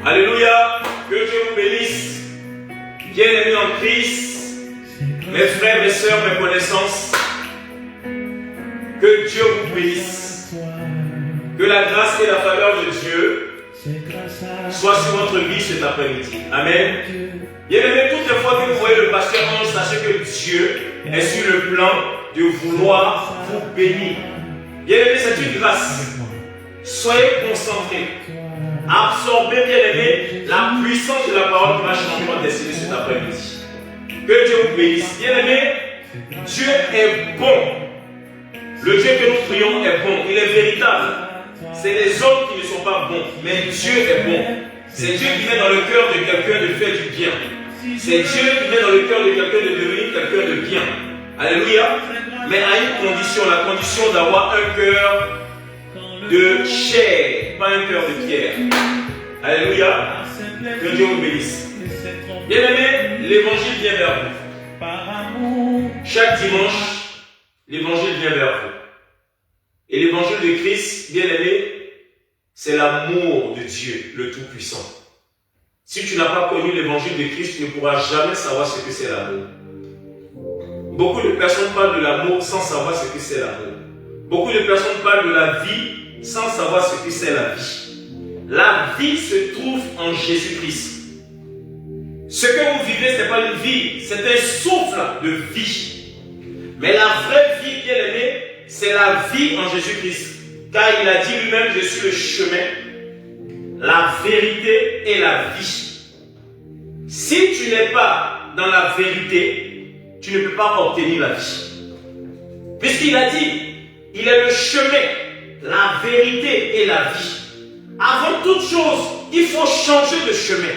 Alléluia. Que Dieu vous bénisse. Bien-aimés en Christ, mes frères, mes sœurs, mes connaissances, que Dieu vous bénisse. Que la grâce et la faveur de Dieu soient sur votre vie cet après-midi. Amen. Bien-aimés, toutes les fois que vous voyez le pasteur Ange, sachez que Dieu est sur le plan de vouloir vous bénir. Bien-aimés, c'est une grâce. Soyez concentrés. Absorbez, bien-aimés, la puissance de la parole qui va changer votre destinée cet après-midi. Que Dieu vous bénisse. Bien-aimés, Dieu est bon. Le Dieu que nous prions est bon. Il est véritable. C'est les hommes qui ne sont pas bons. Mais Dieu est bon. C'est Dieu qui met dans le cœur de quelqu'un de faire du bien. C'est Dieu qui met dans le cœur de quelqu'un de devenir quelqu'un de bien. Alléluia. Mais à une condition, la condition d'avoir un cœur de chair, pas un cœur de pierre. Alléluia. Que Dieu vous bénisse. Bien-aimés, l'évangile vient vers vous. Chaque dimanche, l'évangile vient vers vous. Et l'évangile de Christ, bien-aimé, c'est l'amour de Dieu, le Tout-Puissant. Si tu n'as pas connu l'évangile de Christ, tu ne pourras jamais savoir ce que c'est l'amour. Beaucoup de personnes parlent de l'amour sans savoir ce que c'est l'amour. Beaucoup de personnes parlent de la vie sans savoir ce que c'est la vie. La vie se trouve en Jésus-Christ. Ce que vous vivez, ce n'est pas une vie, c'est un souffle de vie. Mais la vraie vie, bien-aimée, c'est la vie en Jésus-Christ. Car il a dit lui-même, je suis le chemin, la vérité et la vie. Si tu n'es pas dans la vérité, tu ne peux pas obtenir la vie. Puisqu'il a dit, il est le chemin, la vérité et la vie. Avant toute chose, il faut changer de chemin.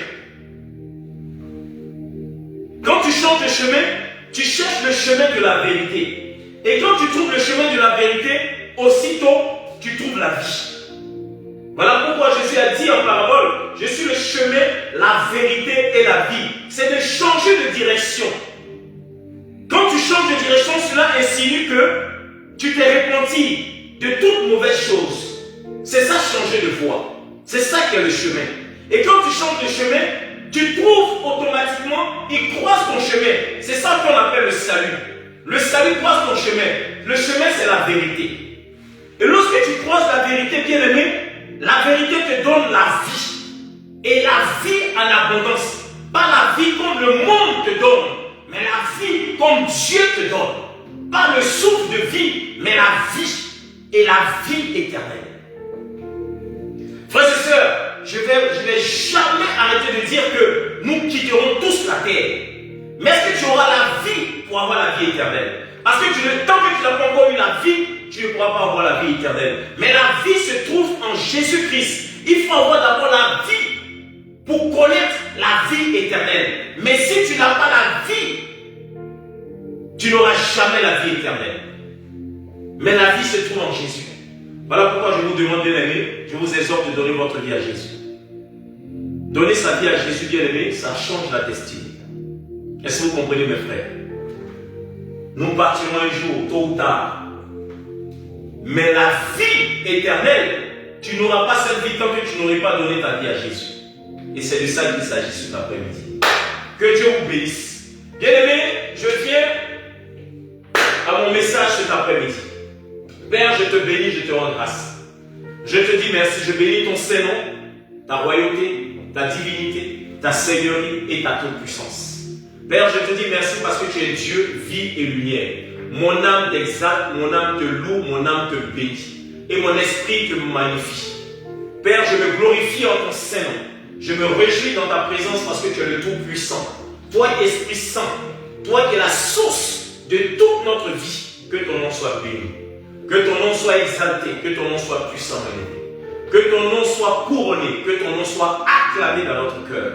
Quand tu changes de chemin, tu cherches le chemin de la vérité. Et quand tu trouves le chemin de la vérité, aussitôt, tu trouves la vie. Voilà pourquoi Jésus a dit en parabole, je suis le chemin, la vérité et la vie. C'est de changer de direction. Quand tu changes de direction, cela insinue que tu t'es repenti de toute mauvaise chose. C'est ça, changer de voie. C'est ça qui est le chemin. Et quand tu changes de chemin, tu trouves automatiquement, il croise ton chemin. C'est ça qu'on appelle le salut. Le salut croise ton chemin. Le chemin, c'est la vérité. Et lorsque tu croises la vérité, bien-aimé, la vérité te donne la vie. Et la vie en abondance. Pas la vie comme le monde te donne, mais la vie comme Dieu te donne. Pas le souffle de vie, mais la vie. Et la vie éternelle. Frères et sœurs, je vais jamais arrêter de dire que nous quitterons tous la terre. Mais est-ce que tu auras la vie pour avoir la vie éternelle? Parce que tant que tu n'as pas encore eu la vie, tu ne pourras pas avoir la vie éternelle. Mais la vie se trouve en Jésus-Christ. Il faut avoir d'abord la vie pour connaître la vie éternelle. Mais si tu n'as pas la vie, tu n'auras jamais la vie éternelle. Mais la vie se trouve en Jésus. Voilà pourquoi je vous demande, bien-aimés, je vous exhorte de donner votre vie à Jésus. Donner sa vie à Jésus, bien-aimé, ça change la destinée. Est-ce que vous comprenez, mes frères? Nous partirons un jour, tôt ou tard. Mais la vie éternelle, tu n'auras pas cette vie tant que tu n'aurais pas donné ta vie à Jésus. Et c'est de ça qu'il s'agit cet après-midi. Que Dieu vous bénisse. Bien-aimé, je viens à mon message cet après-midi. Père, je te bénis, je te rends grâce. Je te dis merci, je bénis ton Saint-Nom, ta royauté, ta divinité, ta seigneurie et ta toute-puissance. Père, je te dis merci parce que tu es Dieu, vie et lumière. Mon âme t'exalte, mon âme te loue, mon âme te bénit. Et mon esprit te magnifie. Père, je me glorifie en ton Saint-Nom. Je me réjouis dans ta présence parce que tu es le Tout-Puissant. Toi, Esprit Saint, toi qui es la source de toute notre vie, que ton nom soit béni. Que ton nom soit exalté, que ton nom soit puissant, que ton nom soit couronné, que ton nom soit acclamé dans notre cœur.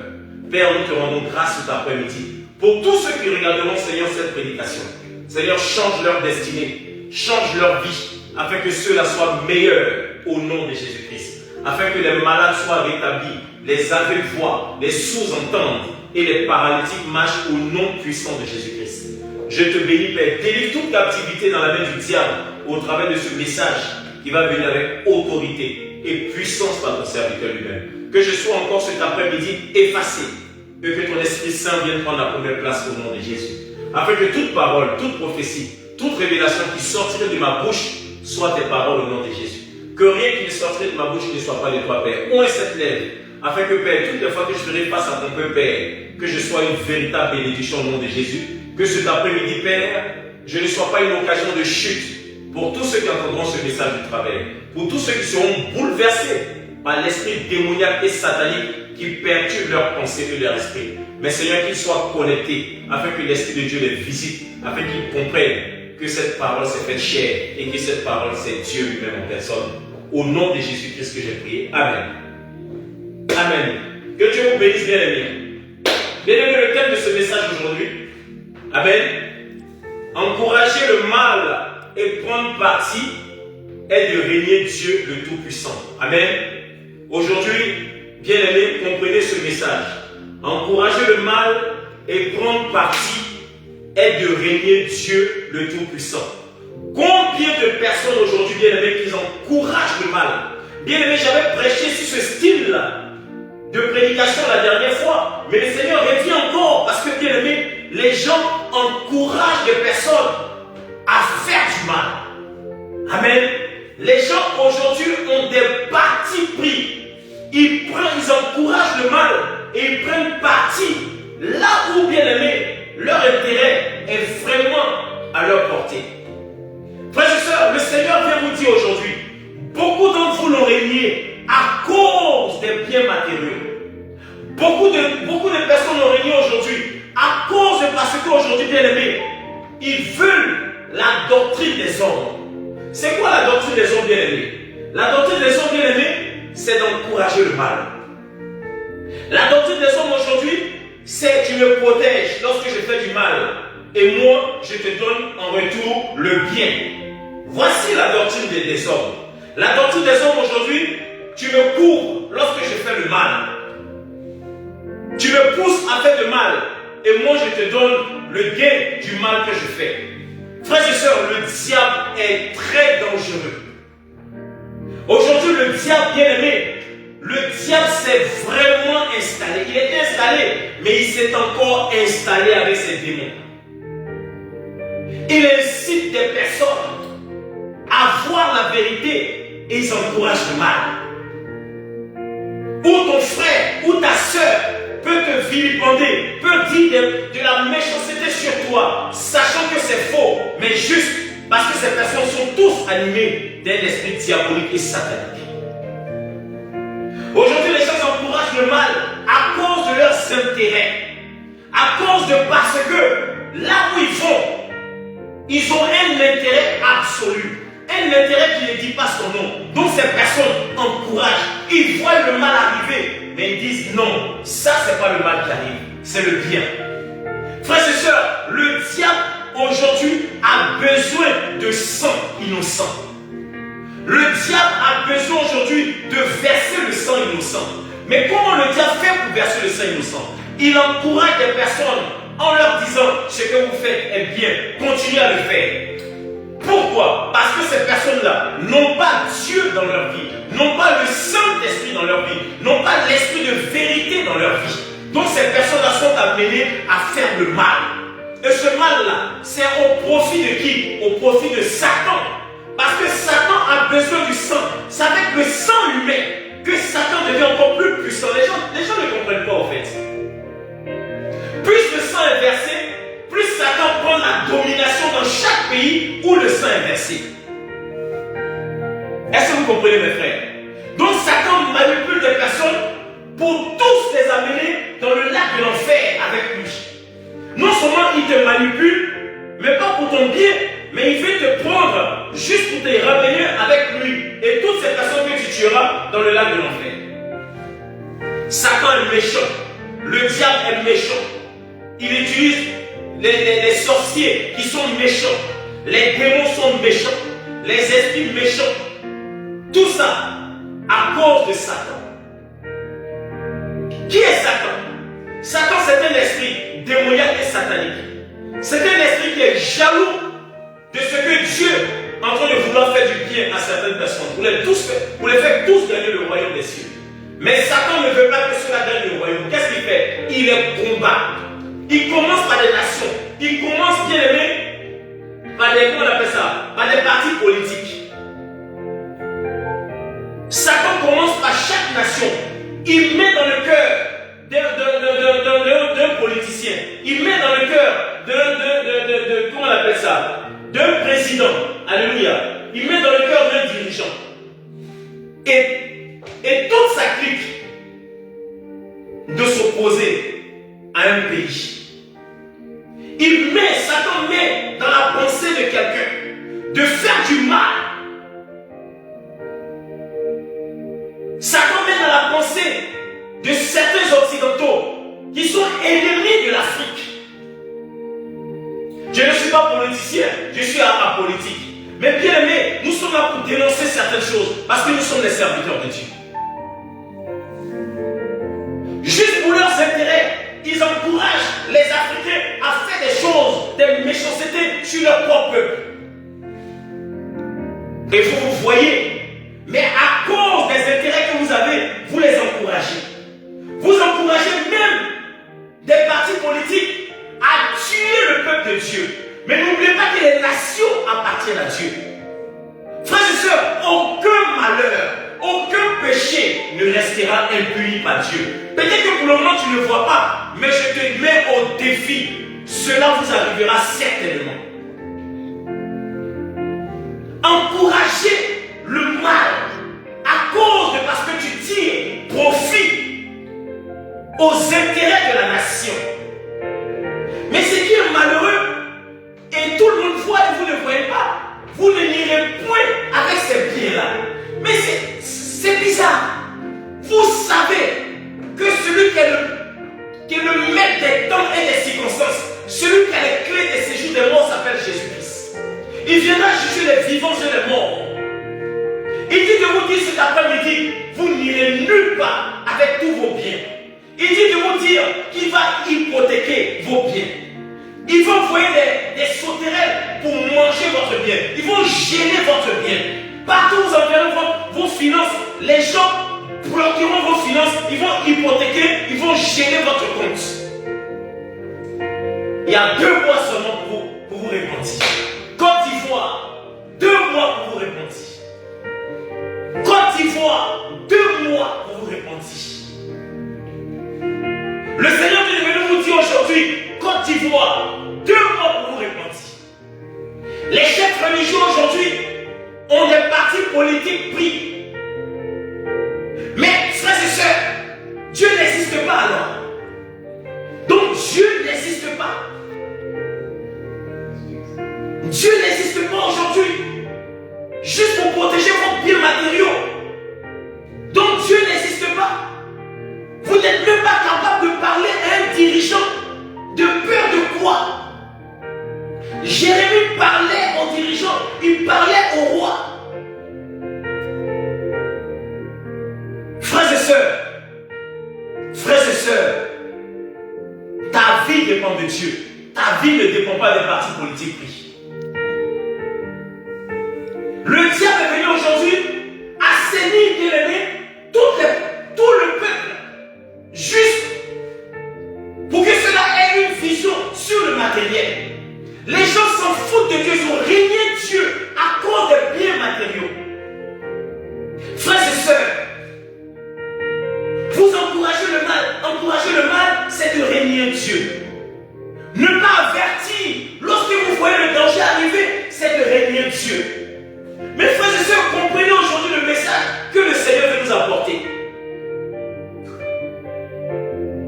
Père, nous te rendons grâce cet après-midi pour tous ceux qui regarderont, Seigneur, cette prédication. Seigneur, change leur destinée, change leur vie, afin que ceux-là soient meilleurs au nom de Jésus-Christ, afin que les malades soient rétablis, les aveugles voient, les sourds entendent et les paralytiques marchent au nom puissant de Jésus-Christ. Je te bénis, Père, délivre toute captivité dans la main du diable au travers de ce message qui va venir avec autorité et puissance par ton serviteur lui-même. que je sois encore cet après-midi effacé. Et que ton Esprit Saint vienne prendre la première place au nom de Jésus. Afin que toute parole, toute prophétie, toute révélation qui sortirait de ma bouche soit tes paroles au nom de Jésus. Que rien qui ne sortirait de ma bouche ne soit pas de toi, Père. Ouvre cette lèvre, afin que, Père, toutes les fois que je ferai face à ton Père, que je sois une véritable bénédiction au nom de Jésus. Que cet après-midi, Père, je ne sois pas une occasion de chute pour tous ceux qui entendront ce message du travail. Pour tous ceux qui seront bouleversés par l'esprit démoniaque et satanique qui perturbe leurs pensées et leur esprit. Mais Seigneur, qu'ils soient connectés, afin que l'Esprit de Dieu les visite, afin qu'ils comprennent que cette parole s'est faite chair et que cette parole c'est Dieu lui-même en personne. Au nom de Jésus-Christ que j'ai prié. Amen. Amen. Que Dieu vous bénisse, bien-aimés. Bien-aimés, le thème de ce message aujourd'hui, Amen. Encourager le mal et prendre parti est de régner Dieu le Tout-Puissant. Amen. Aujourd'hui, bien-aimés, comprenez ce message. Encourager le mal et prendre parti est de régner Dieu le Tout-Puissant. Combien de personnes aujourd'hui, bien-aimés, qui encouragent le mal? Bien-aimés, j'avais prêché sur ce style-là de prédication la dernière fois, mais le Seigneur revient encore parce que, bien-aimés, les gens encouragent des personnes à faire du mal. Amen. Les gens aujourd'hui ont des partis pris. Ils encouragent le mal et ils prennent parti là où, bien aimé, leur intérêt est vraiment à leur portée. Frères et sœurs, le Seigneur vient vous dire aujourd'hui, beaucoup d'entre vous l'ont régné à cause des biens matériaux. Beaucoup de personnes l'ont régné aujourd'hui à cause de parce qu'aujourd'hui, bien aimé, ils veulent la doctrine des hommes. C'est quoi la doctrine des hommes, bien aimés? La doctrine des hommes, bien aimés, c'est d'encourager le mal. La doctrine des hommes aujourd'hui, c'est tu me protèges lorsque je fais du mal et moi je te donne en retour le bien. Voici la doctrine des hommes. La doctrine des hommes aujourd'hui, tu me couvres lorsque je fais le mal. Tu me pousses à faire le mal et moi je te donne le gain du mal que je fais. Frères et sœurs, le diable est très dangereux. Aujourd'hui, le diable, bien aimé, le diable s'est vraiment installé. Il est installé, mais il s'est encore installé avec ses démons. Il incite des personnes à voir la vérité et ils encouragent le mal. Ou ton frère ou ta soeur peut te vilipender, peut dire de la méchanceté sur toi, sachant que c'est faux, mais juste parce que ces personnes sont tous animées d'un esprit diabolique et satanique. Aujourd'hui, les gens encouragent le mal à cause de leurs intérêts, à cause de parce que là où ils vont, ils ont un intérêt absolu, un intérêt qui ne dit pas son nom. Donc ces personnes encouragent, ils voient le mal arriver, mais ils disent non, ça c'est pas le mal qui arrive, c'est le bien. Frères et sœurs, le diable aujourd'hui a besoin de sang innocent. Le diable a besoin aujourd'hui de verser le sang innocent. Mais comment le diable fait pour verser le sang innocent? Il encourage des personnes en leur disant ce que vous faites est bien, continuez à le faire. Pourquoi? Parce que ces personnes-là n'ont pas Dieu dans leur vie, n'ont pas le Saint-Esprit dans leur vie, n'ont pas l'esprit de vérité dans leur vie. Donc ces personnes-là sont amenées à faire le mal. Et ce mal-là, c'est au profit de qui? Au profit de Satan. Parce que Satan a besoin du sang. C'est avec le sang humain que Satan devient encore plus puissant. Les gens ne comprennent pas en fait. Plus le sang est versé, plus Satan prend la domination dans chaque pays où le sang est versé. Est-ce que vous comprenez mes frères? Donc Satan manipule des personnes pour tous les amener dans le lac de l'enfer avec lui. Non seulement il te manipule, mais pas pour ton bien, mais il veut te prendre juste pour te ramener avec lui et toutes ces personnes que tu tueras dans le lac de l'enfer. Satan est méchant, le diable est méchant. Il utilise les sorciers qui sont méchants, les démons sont méchants, les esprits méchants. Tout ça à cause de Satan. Qui est Satan? Satan, c'est un esprit démoniaque et satanique. C'est un esprit qui est jaloux de ce que Dieu est en train de vouloir faire du bien à certaines personnes, pour les faire tous gagner le royaume des cieux. Mais Satan ne veut pas que cela gagne le royaume. Qu'est-ce qu'il fait? Il les combat. Il commence par des nations. Il commence, bien aimé, par des, comment on appelle ça? Par des partis politiques. Satan commence par chaque nation. Il met dans le cœur d'un politicien. Il met dans le cœur comment on appelle ça? D'un président. Alléluia. Il met dans le cœur d'un dirigeant. Et toute sa clique de s'opposer à un pays. Satan met dans la pensée de quelqu'un de faire du mal. Satan met dans la pensée de certains occidentaux qui sont ennemis de l'Afrique. Je ne suis pas politicien, je suis apolitique. Mais bien aimé, nous sommes là pour dénoncer certaines choses parce que nous sommes les serviteurs de Dieu. Juste pour leurs intérêts, ils encouragent les Africains à faire des choses, des méchancetés sur leur propre peuple. Et vous voyez, mais à cause des intérêts que vous avez, vous les encouragez. Vous encouragez même des partis politiques à tuer le peuple de Dieu. Mais n'oubliez pas que les nations appartiennent à Dieu. Frères et sœurs, aucun malheur, aucun péché ne restera impuni par Dieu. Peut-être que pour le moment tu ne le vois pas, mais je te mets au défi. Cela vous arrivera certainement. Encouragez le mal à cause de parce que tu tires profit aux intérêts de la nation. Mais ce qui est malheureux, et tout le monde voit et vous ne voyez pas, vous ne n'irez point avec ces pieds-là. Mais c'est bizarre. Vous savez que celui qui est le maître des temps et des circonstances, celui qui a les clés des séjours des morts s'appelle Jésus-Christ. Il viendra juger les vivants et les morts. Il dit de vous dire cet après-midi, vous n'irez nulle part avec tous vos biens. Il dit de vous dire qu'il va hypothéquer vos biens. Ils vont envoyer des sauterelles pour manger votre bien. Ils vont gêner votre bien. Partout où vous enverrez vos finances, les gens bloqueront vos finances, ils vont hypothéquer, ils vont gêner votre compte. Il y a 2 mois seulement pour vous repentir. Côte d'Ivoire, 2 mois pour vous repentir. Côte d'Ivoire, 2 mois pour vous repentir. Le Seigneur est venu vous dire aujourd'hui, Côte d'Ivoire, 2 mois pour vous repentir. Les chefs religieux aujourd'hui ont des partis politiques pris. Mais frères et sœurs, Dieu n'existe pas alors. Donc Dieu n'existe pas. Dieu n'existe pas aujourd'hui. Juste pour protéger vos biens matériaux. Donc Dieu n'existe pas. Vous n'êtes même pas capable de parler à un dirigeant. De peur de quoi? Jérémie parlait aux dirigeants, il parlait au roi. Frères et sœurs, ta vie dépend de Dieu. Ta vie ne dépend pas des partis politiques pris. Le diable est venu aujourd'hui assainir, bien aimé, tout le peuple, juste pour que cela ait une vision sur le matériel. Les gens s'en foutent de Dieu, ils ont régné Dieu à cause des biens matériaux. Frères et sœurs, vous encouragez le mal. Encourager le mal, c'est de régner Dieu. Ne pas avertir lorsque vous voyez le danger arriver, c'est de régner Dieu. Mais frères et sœurs, comprenez aujourd'hui le message que le Seigneur veut nous apporter.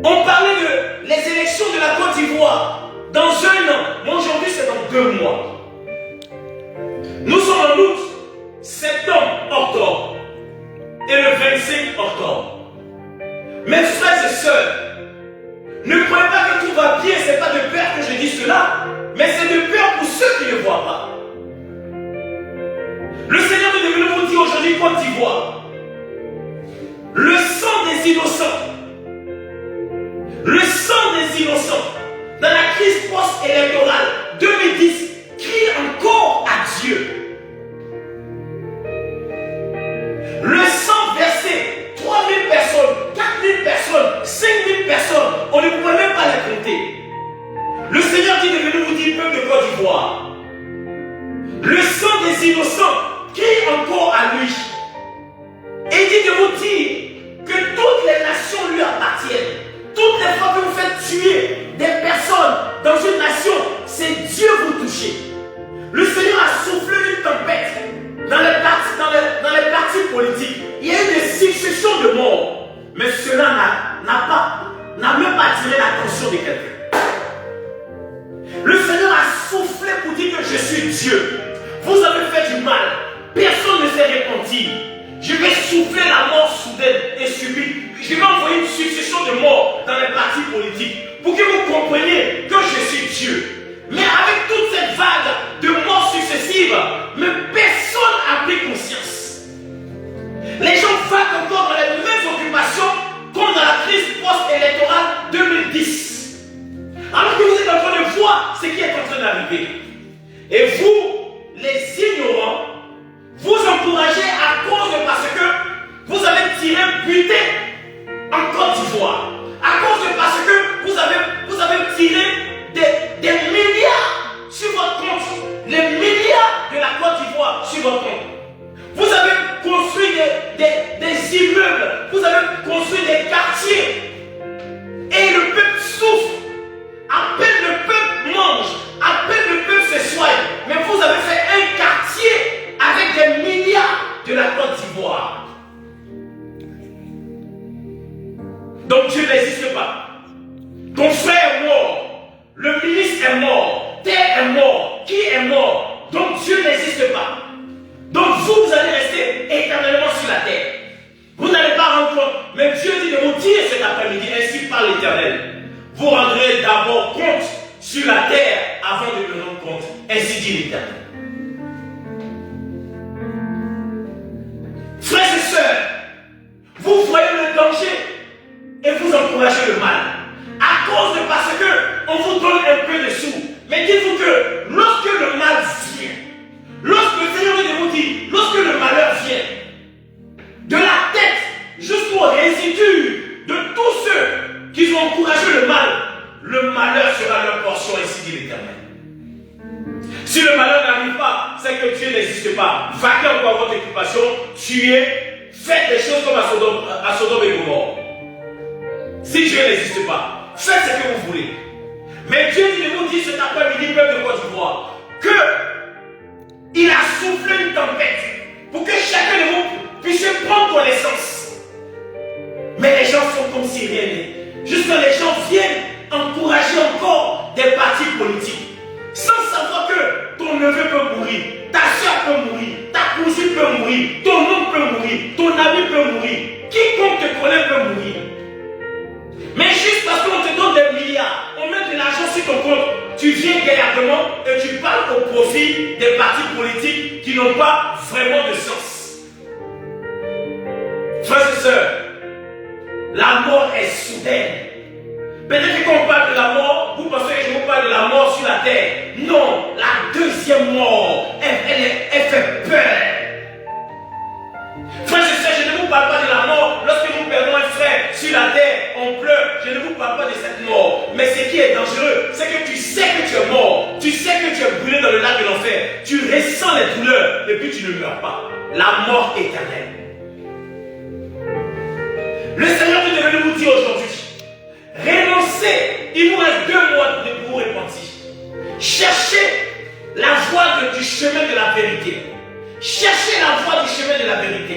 On parlait de les élections de la Côte d'Ivoire. Dans 1 an, moi aujourd'hui c'est dans 2 mois. Nous sommes en août, septembre, octobre. Et le 25 octobre. Mes frères et sœurs, ne croyez pas que tout va bien, ce n'est pas de peur que je dis cela, mais c'est de peur pour ceux qui ne voient pas. Le Seigneur est venu vous dire aujourd'hui, Côte d'Ivoire, le sang des innocents, le sang des innocents, dans la crise post-électorale 2010, crie encore à Dieu. Le sang versé, 3000 personnes n'a même pas attiré l'attention de quelqu'un. Le Seigneur a soufflé pour dire que je suis Dieu. Vous avez fait du mal. Personne ne s'est repenti. Je vais souffler la mort soudaine et subite. Je vais envoyer une succession de morts dans les partis politiques pour que vous compreniez que je suis Dieu. Mais avec toute cette vague de morts successives, mais personne n'a pris conscience. Les gens vaguent encore dans les mêmes occupations comme dans la crise post-électorale 2010. Alors que vous êtes en train de voir ce qui est en train d'arriver. Et vous, les ignorants, vous encouragez à cause de parce que vous avez tiré buté en Côte d'Ivoire. À cause de parce que vous avez tiré des milliards sur votre compte. Les milliards de la Côte d'Ivoire sur votre compte. Vous avez construit des immeubles. Vous avez construit des quartiers. Et le peuple souffre. À peine le peuple mange. À peine le peuple se soigne. Mais vous avez fait un quartier avec des milliards de la Côte d'Ivoire. Donc Dieu n'existe pas. Ton frère est mort. Le ministre est mort. Terre est mort. Qui est mort? Donc Dieu n'existe pas. Donc vous allez rester éternellement sur la terre. Vous n'allez pas rendre compte. Mais Dieu dit de vous dire cet après-midi, ainsi par l'Éternel. Vous rendrez d'abord compte sur la terre avant de me rendre compte. Ainsi dit l'Éternel. Frères et sœurs, vous voyez le danger et vous encouragez le mal. À cause de parce que on vous donne un peu de sous. Mais dites-vous que lorsque le mal vient, lorsque le Seigneur vous dit, lorsque le malheur vient, de la tête jusqu'au résidu de tous ceux qui ont encouragé le malheur sera leur portion, ainsi dit l'Éternel. Si le malheur n'arrive pas, c'est que Dieu n'existe pas. Vaquez encore votre occupation, tuez, faites des choses comme à Sodome et Gomorrhe. Si Dieu n'existe pas, faites ce que vous voulez. Mais Dieu nous dit cet après-midi, peuple de Côte d'Ivoire, qu'il a soufflé une tempête pour que chacun de vous puisse prendre connaissance. Mais les gens font comme si rien n'est. Juste quand les gens viennent encourager encore des partis politiques, sans savoir que ton neveu peut mourir, ta soeur peut mourir, ta cousine peut mourir, ton oncle peut mourir, ton ami peut mourir, quiconque te connaît peut mourir. Mais juste parce qu'on te donne des milliards, on met de l'argent sur ton compte, tu viens gaillardement et tu parles au profit des partis politiques qui n'ont pas vraiment de sens. Frères et sœurs, la mort est soudaine. Peut-être que quand on parle de la mort, vous pensez que je vous parle de la mort sur la terre. Non, la deuxième mort, elle fait peur. Frères et sœurs, je ne vous parle pas de la mort. Lorsque nous perdons un frère sur la terre, on pleure. Je ne vous parle pas de cette mort. Mais ce qui est dangereux, c'est que tu sais que tu es mort. Tu sais que tu es brûlé dans le lac de l'enfer. Tu ressens les douleurs et puis tu ne meurs pas. La mort éternelle. Le Seigneur est devenu vous dire aujourd'hui, renoncez. Il vous reste 2 mois pour vous repentir. Cherchez la voie du chemin de la vérité. Cherchez la voie du chemin de la vérité.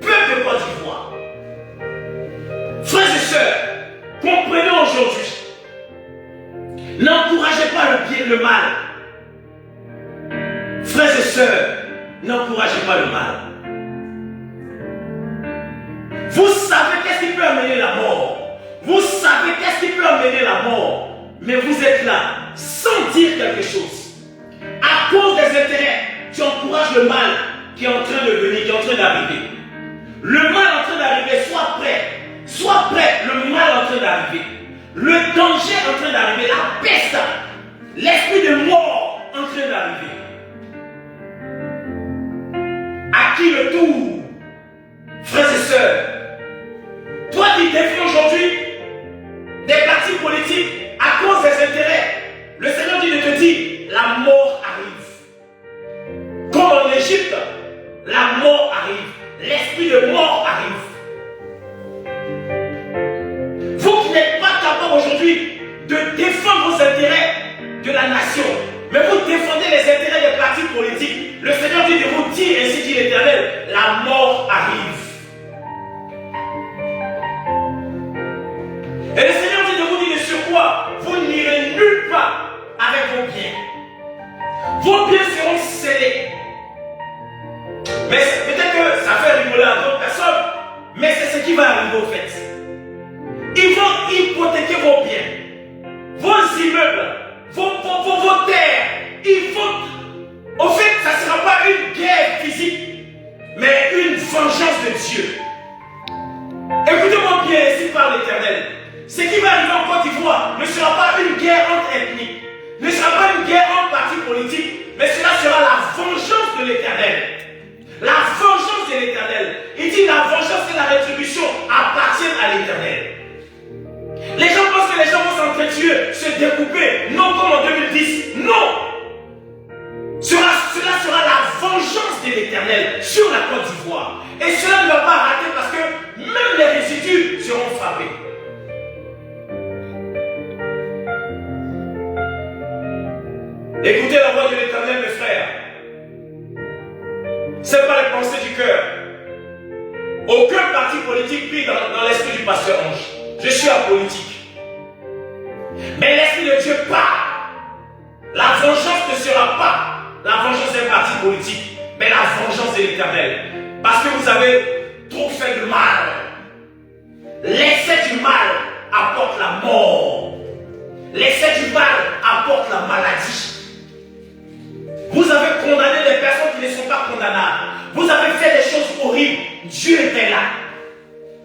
Peuple de Côte d'Ivoire. Frères et sœurs, comprenez aujourd'hui. N'encouragez pas le mal. Frères et sœurs, n'encouragez pas le mal. Vous savez qu'est-ce qui peut amener la mort. Vous savez qu'est-ce qui peut amener la mort. Mais vous êtes là sans dire quelque chose. À cause des intérêts, tu encourages le mal qui est en train de venir, qui est en train d'arriver. Le mal est en train d'arriver, sois prêt. Sois prêt, le mal est en train d'arriver. Le danger est en train d'arriver, la peste, l'esprit de mort est en train d'arriver. À qui le tour? Frères et sœurs, toi qui défies aujourd'hui des partis politiques à cause des intérêts, le Seigneur dit de te dire, la mort arrive. Comme en Égypte, la mort arrive. L'esprit de mort arrive. Vous qui n'êtes pas capable aujourd'hui de défendre vos intérêts de la nation, mais vous défendez les intérêts des partis politiques, le Seigneur dit de vous dire, ainsi dit l'Éternel, la mort arrive. Et le Seigneur dit de vous dire de surcroît, vous n'irez nulle part avec vos biens. Vos biens seront scellés. Mais peut-être que ça fait rigoler à d'autres personnes, mais c'est ce qui va arriver au fait. Ils vont hypothéquer vos biens, vos immeubles, vos terres. Ils vont... Au fait, ça ne sera pas une guerre physique, mais une vengeance de Dieu. Écoutez-moi bien, ici par l'Éternel. Ce qui va arriver en Côte d'Ivoire ne sera pas une guerre entre ethnies, ne sera pas une guerre entre partis politiques, mais cela sera la vengeance de l'Éternel. La vengeance de l'Éternel. Il dit la vengeance et la rétribution appartiennent à l'Éternel. Les gens pensent que les gens vont s'entretuer, se découper, non comme en 2010. Non! Cela sera la vengeance de l'Éternel sur la Côte d'Ivoire. Et cela ne va pas rater parce que même les résidus seront frappés. Écoutez la voix de l'Éternel, mes frères. Ce n'est pas les pensées du cœur. Aucun parti politique prie dans l'esprit du pasteur Ange. Je suis apolitique. Mais l'esprit de Dieu part. La vengeance ne sera pas la vengeance d'un parti politique, mais la vengeance de l'Éternel. Parce que vous avez trop fait du mal. L'excès du mal apporte la mort. L'excès du mal apporte la maladie. Vous avez condamné des personnes qui ne sont pas condamnables. Vous avez fait des choses horribles. Dieu était là.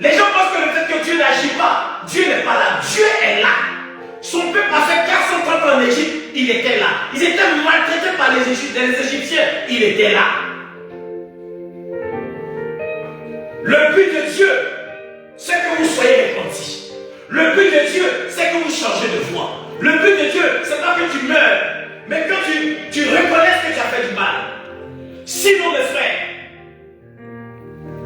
Les gens pensent que le fait que Dieu n'agit pas, Dieu n'est pas là. Dieu est là. Son peuple a fait 430 ans en Égypte, il était là. Ils étaient maltraités par les Égyptiens, il était là. Le but de Dieu, c'est que vous soyez repentis. Le but de Dieu, c'est que vous changez de voie. Le but de Dieu, c'est pas que tu meurs, mais que tu reconnaisses que tu as fait du mal. Sinon, mes frères,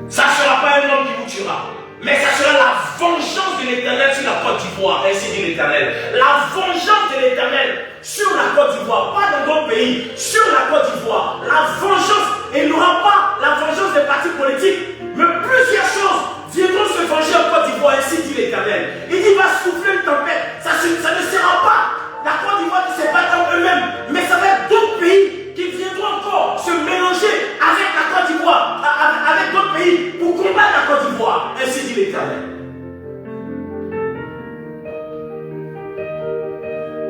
ça ne sera pas un homme qui vous tuera, mais ça sera la vengeance de l'Éternel sur la Côte d'Ivoire, ainsi dit l'Éternel. La vengeance de l'Éternel sur la Côte d'Ivoire, pas dans d'autres pays, sur la Côte d'Ivoire. La vengeance, et il n'y aura pas la vengeance des partis politiques, mais plusieurs choses viendront se venger en Côte d'Ivoire, ainsi dit l'Éternel. Il dit, il va souffler une tempête, ça ne sera pas la Côte d'Ivoire qui se bat en eux-mêmes, mais ça va être d'autres pays qui viendront encore se mélanger avec la Côte d'Ivoire, avec d'autres pays pour combattre la Côte d'Ivoire, ainsi dit l'Éternel.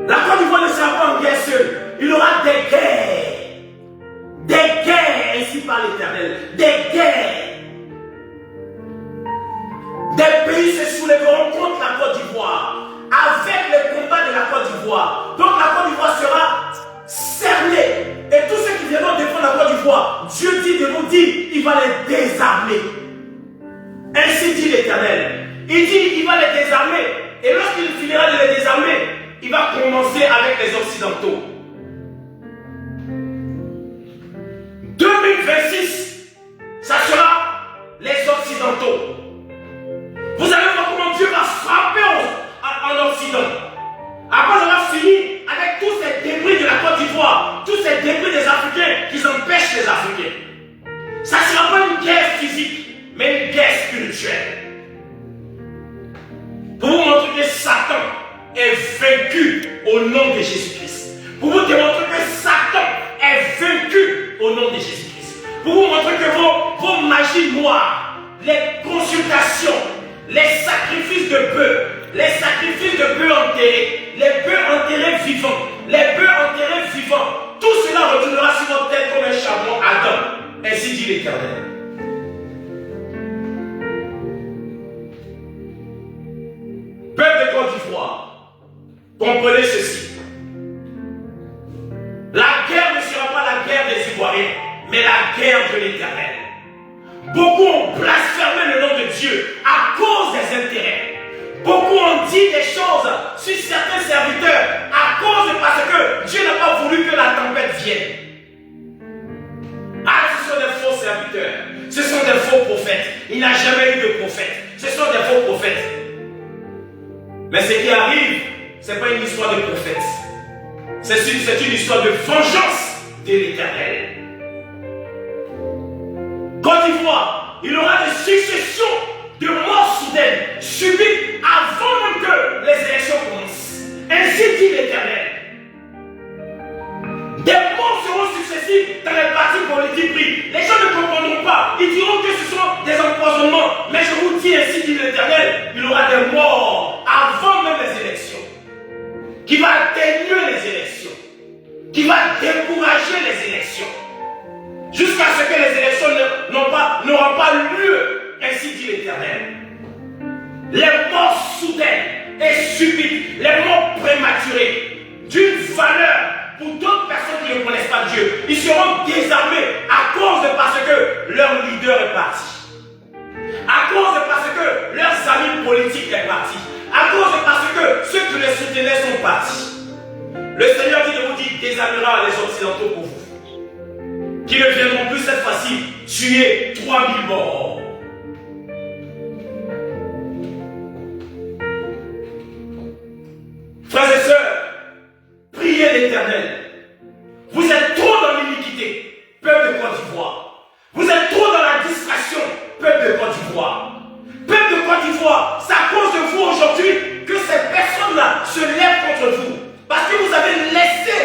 La Côte d'Ivoire ne sera pas en guerre seule, il y aura des guerres, ainsi par l'Éternel, des guerres. Des pays se soulèveront contre la Côte d'Ivoire, avec les combats de la Côte d'Ivoire. Donc la Côte d'Ivoire sera cernée. Et tous ceux qui viendront défendre la Côte d'Ivoire, Dieu dit de nous dire, il va les désarmer. Ainsi dit l'Éternel. Il dit, il va les désarmer. Et lorsqu'il finira de les désarmer, il va commencer avec les Occidentaux. 2026, ça sera les Occidentaux. Vous allez voir comment Dieu va frapper en Occident. Après avoir fini avec tous ces débris de la Côte d'Ivoire, tous ces débris des Africains qui empêchent les Africains. Ça ne sera pas une guerre physique, mais une guerre spirituelle. Pour vous montrer que Satan est vaincu au nom de Jésus-Christ. Pour vous démontrer que Satan est vaincu au nom de Jésus-Christ. Pour vous montrer que vos magies noires, les consultations, les sacrifices de bœufs, les sacrifices de bœufs enterrés, les bœufs enterrés vivants, les bœufs enterrés vivants, tout cela retournera sur votre tête comme un charbon ardent. Ainsi dit l'Éternel. Peuple de Côte d'Ivoire, comprenez ceci. La guerre ne sera pas la guerre des Ivoiriens, mais la guerre de l'Éternel. Beaucoup ont blasphémé le nom de Dieu à cause des intérêts. Beaucoup ont dit des choses sur certains serviteurs à cause parce que Dieu n'a pas voulu que la tempête vienne. Ah, ce sont des faux serviteurs. Ce sont des faux prophètes. Il n'a jamais eu de prophète. Ce sont des faux prophètes. Mais ce qui arrive, ce n'est pas une histoire de prophète. C'est une histoire de vengeance de l'Éternel. Côte d'Ivoire, il y aura des successions de morts soudaines, subites, avant même que dit l'Éternel. Des morts seront successifs dans les partis politiques pris. Les gens ne comprendront pas. Ils diront que ce sont des empoisonnements. Mais je vous dis, ainsi dit l'Éternel, il y aura des morts avant même les élections. Qui va atténuer les élections. Qui va décourager les élections. Jusqu'à ce que les élections n'auront pas lieu, ainsi dit l'Éternel. Les morts soudaines et subites, les morts prématurées, d'une valeur pour d'autres personnes qui ne connaissent pas Dieu, ils seront désarmés parce que leur leader est parti. Parce que leurs amis politiques sont partis. Parce que ceux qui les soutenaient sont partis. Le Seigneur dit de vous dire, désarmera les Occidentaux pour vous. Qui ne viendront plus cette fois-ci tuer 3000 morts. Frères et sœurs, priez l'Éternel. Vous êtes trop dans l'iniquité, peuple de Côte d'Ivoire. Vous êtes trop dans la distraction, peuple de Côte d'Ivoire. Peuple de Côte d'Ivoire, c'est à cause de vous aujourd'hui que ces personnes-là se lèvent contre vous. Parce que vous avez laissé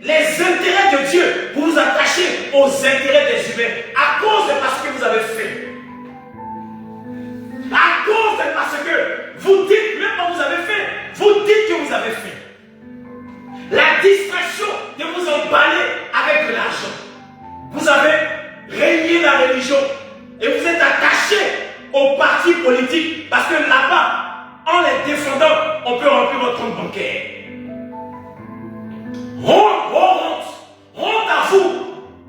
les intérêts de Dieu pour vous attacher aux intérêts des humains. À cause de parce que vous avez fait. À cause de parce que vous dites, même quand vous avez fait, vous dites que vous avez fait. La distraction de vous emballer avec de l'argent. Vous avez régné la religion et vous êtes attaché aux partis politiques parce que là-bas, en les défendant, on peut remplir votre compte bancaire. Honte à vous,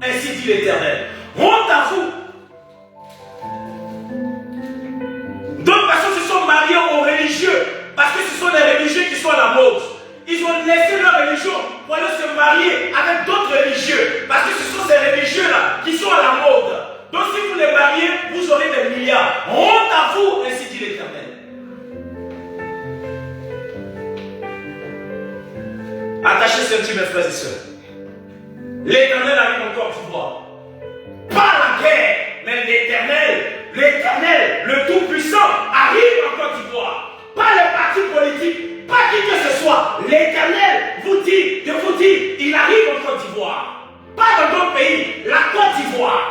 ainsi dit l'Éternel. Honte à vous. D'autres personnes se sont mariées aux religieux parce que ce sont les religieux qui sont à la mode. Ils ont laissé leur religion pour aller se marier avec d'autres religieux parce que ce sont ces religieux-là qui sont à la mode. Donc si vous les mariez, vous aurez des milliards. Honte à vous, ainsi dit l'Éternel. Attachez ceinture, mes frères et sœurs. L'Éternel arrive en Côte d'Ivoire. Pas la guerre, mais l'Éternel, le Tout-Puissant, arrive en Côte d'Ivoire. Pas les partis politiques, pas qui que ce soit. L'Éternel vous dit, il arrive en Côte d'Ivoire. Pas dans d'autres pays, la Côte d'Ivoire.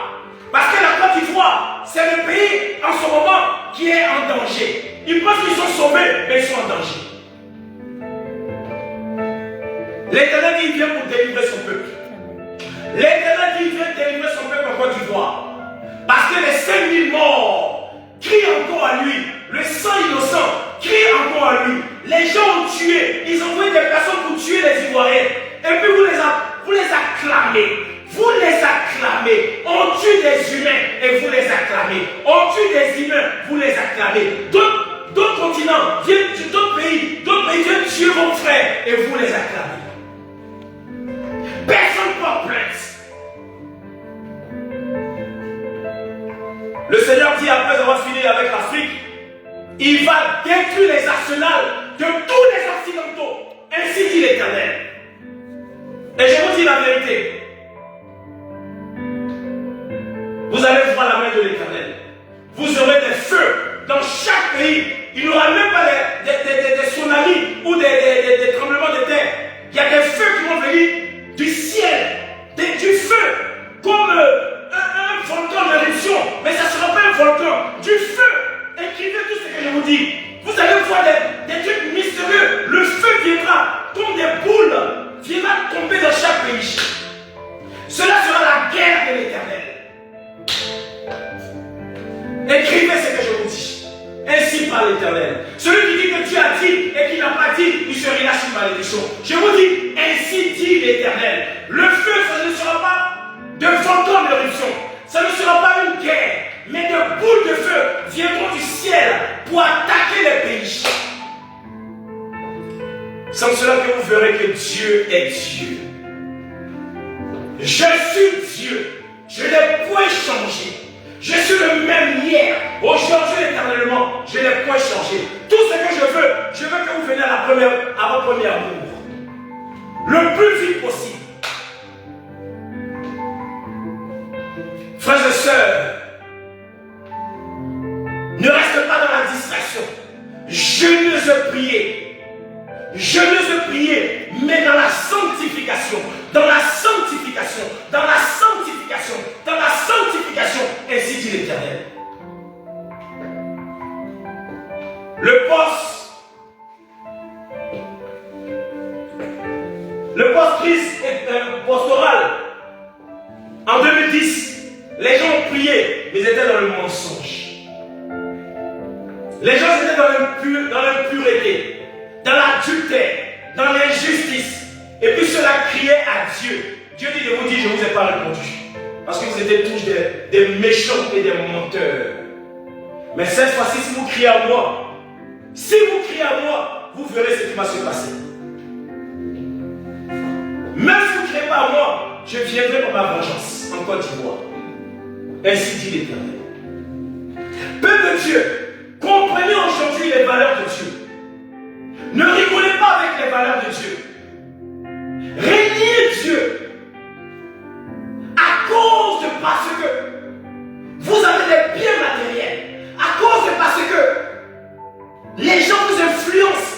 Parce que la Côte d'Ivoire, c'est le pays en ce moment qui est en danger. Ils pensent qu'ils sont sauvés, mais ils sont en danger. L'Éternel dit, il vient pour délivrer son peuple. L'Éternel dit, il vient délivrer son peuple en Côte d'Ivoire. Parce que les 5000 morts crient encore à lui. Le sang innocent crie encore à lui. Les gens ont tué. Ils ont envoyé des personnes pour tuer les Ivoiriens. Et puis vous les acclamez. Vous les acclamez. On tue des humains et vous les acclamez. On tue des humains, vous les acclamez. D'autres continents viennent, d'autres pays viennent tuer vos frères et vous les acclamez. Personne ne porte plainte. Le Seigneur dit après avoir fini avec l'Afrique, il va détruire les arsenals de tous les Occidentaux. Ainsi dit l'Éternel. Et je vous dis la vérité. Vous allez voir la main de l'Éternel. Vous aurez des feux dans chaque pays. Il n'y aura même pas des tsunamis ou des tremblements de terre. Il y a des feux qui vont venir du ciel, du feu, comme un volcan d'éruption. Mais ça ne sera pas un volcan, du feu. Écrivez tout ce que je vous dis. Vous allez voir des trucs mystérieux. Le feu viendra comme des boules, viendra tomber dans chaque pays. Cela sera la guerre de l'Éternel. Écrivez ce que je vous dis. Ainsi parle l'Éternel. Celui qui dit que Dieu a dit et qui n'a pas dit, il se relâche une malédiction. Je vous dis, ainsi dit l'Éternel. Le feu, ça ne sera pas de volcan d'éruption. Ça ne sera pas une guerre, mais de boules de feu viendront du ciel pour attaquer les pays. Sans cela que vous verrez que Dieu est Dieu. Je suis Dieu. Je n'ai point changé. Je suis le même hier, aujourd'hui éternellement. Je n'ai point changé. Tout ce que je veux que vous veniez à votre premier amour. Le plus vite possible. Frères et sœurs, ne reste pas dans la distraction. Jeûnez et priez. jeûneuse de prier, mais dans la sanctification, dans la sanctification, dans la sanctification, dans la sanctification, ainsi dit l'Éternel. Le post-crise pastoral, en 2010, les gens ont prié, mais ils étaient dans le mensonge. Les gens étaient dans l'impureté, dans l'adultère, dans l'injustice. Et puis cela criait à Dieu. Dieu dit de vous dire, je ne vous ai pas répondu. Parce que vous étiez tous des méchants et des menteurs. Mais cette fois-ci, si vous criez à moi, vous verrez ce qui va se passer. Même si vous ne criez pas à moi, je viendrai pour ma vengeance en Côte d'Ivoire. Ainsi dit l'Éternel. Peuple de Dieu, comprenez aujourd'hui les valeurs de Dieu. Ne rigolez pas avec les valeurs de Dieu. Régnez Dieu à cause de parce que vous avez des biens matériels, à cause de parce que les gens vous influencent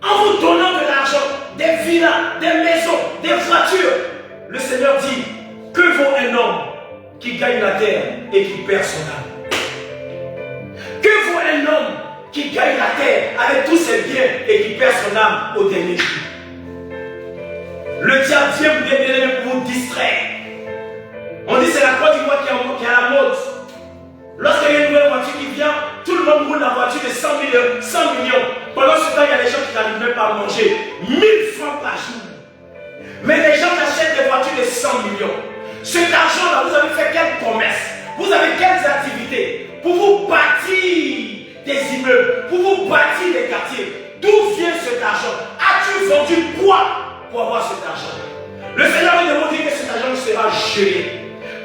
en vous donnant de l'argent, des villas, des maisons, des voitures. Le Seigneur dit, que vaut un homme qui gagne la terre et qui perd son âme? Que vaut un homme qui gagne la terre avec tous ses biens et qui perd son âme au dernier jour? Le diable vient vous pour vous distraire. On dit c'est la Côte d'Ivoire qui est à la mode. Lorsqu'il y a une nouvelle voiture qui vient, tout le monde roule la voiture de 100 millions. Pendant ce temps, il y a des gens qui n'arrivent même pas à manger 1000 francs par jour. Mais les gens achètent des voitures de 100 millions. Cet argent-là, vous avez fait quelle promesse? Vous avez quelles activités pour vous bâtir des immeubles, pour vous bâtir des quartiers? D'où vient cet argent? As-tu vendu quoi pour avoir cet argent? Le Seigneur vient de vous dire que cet argent sera gelé.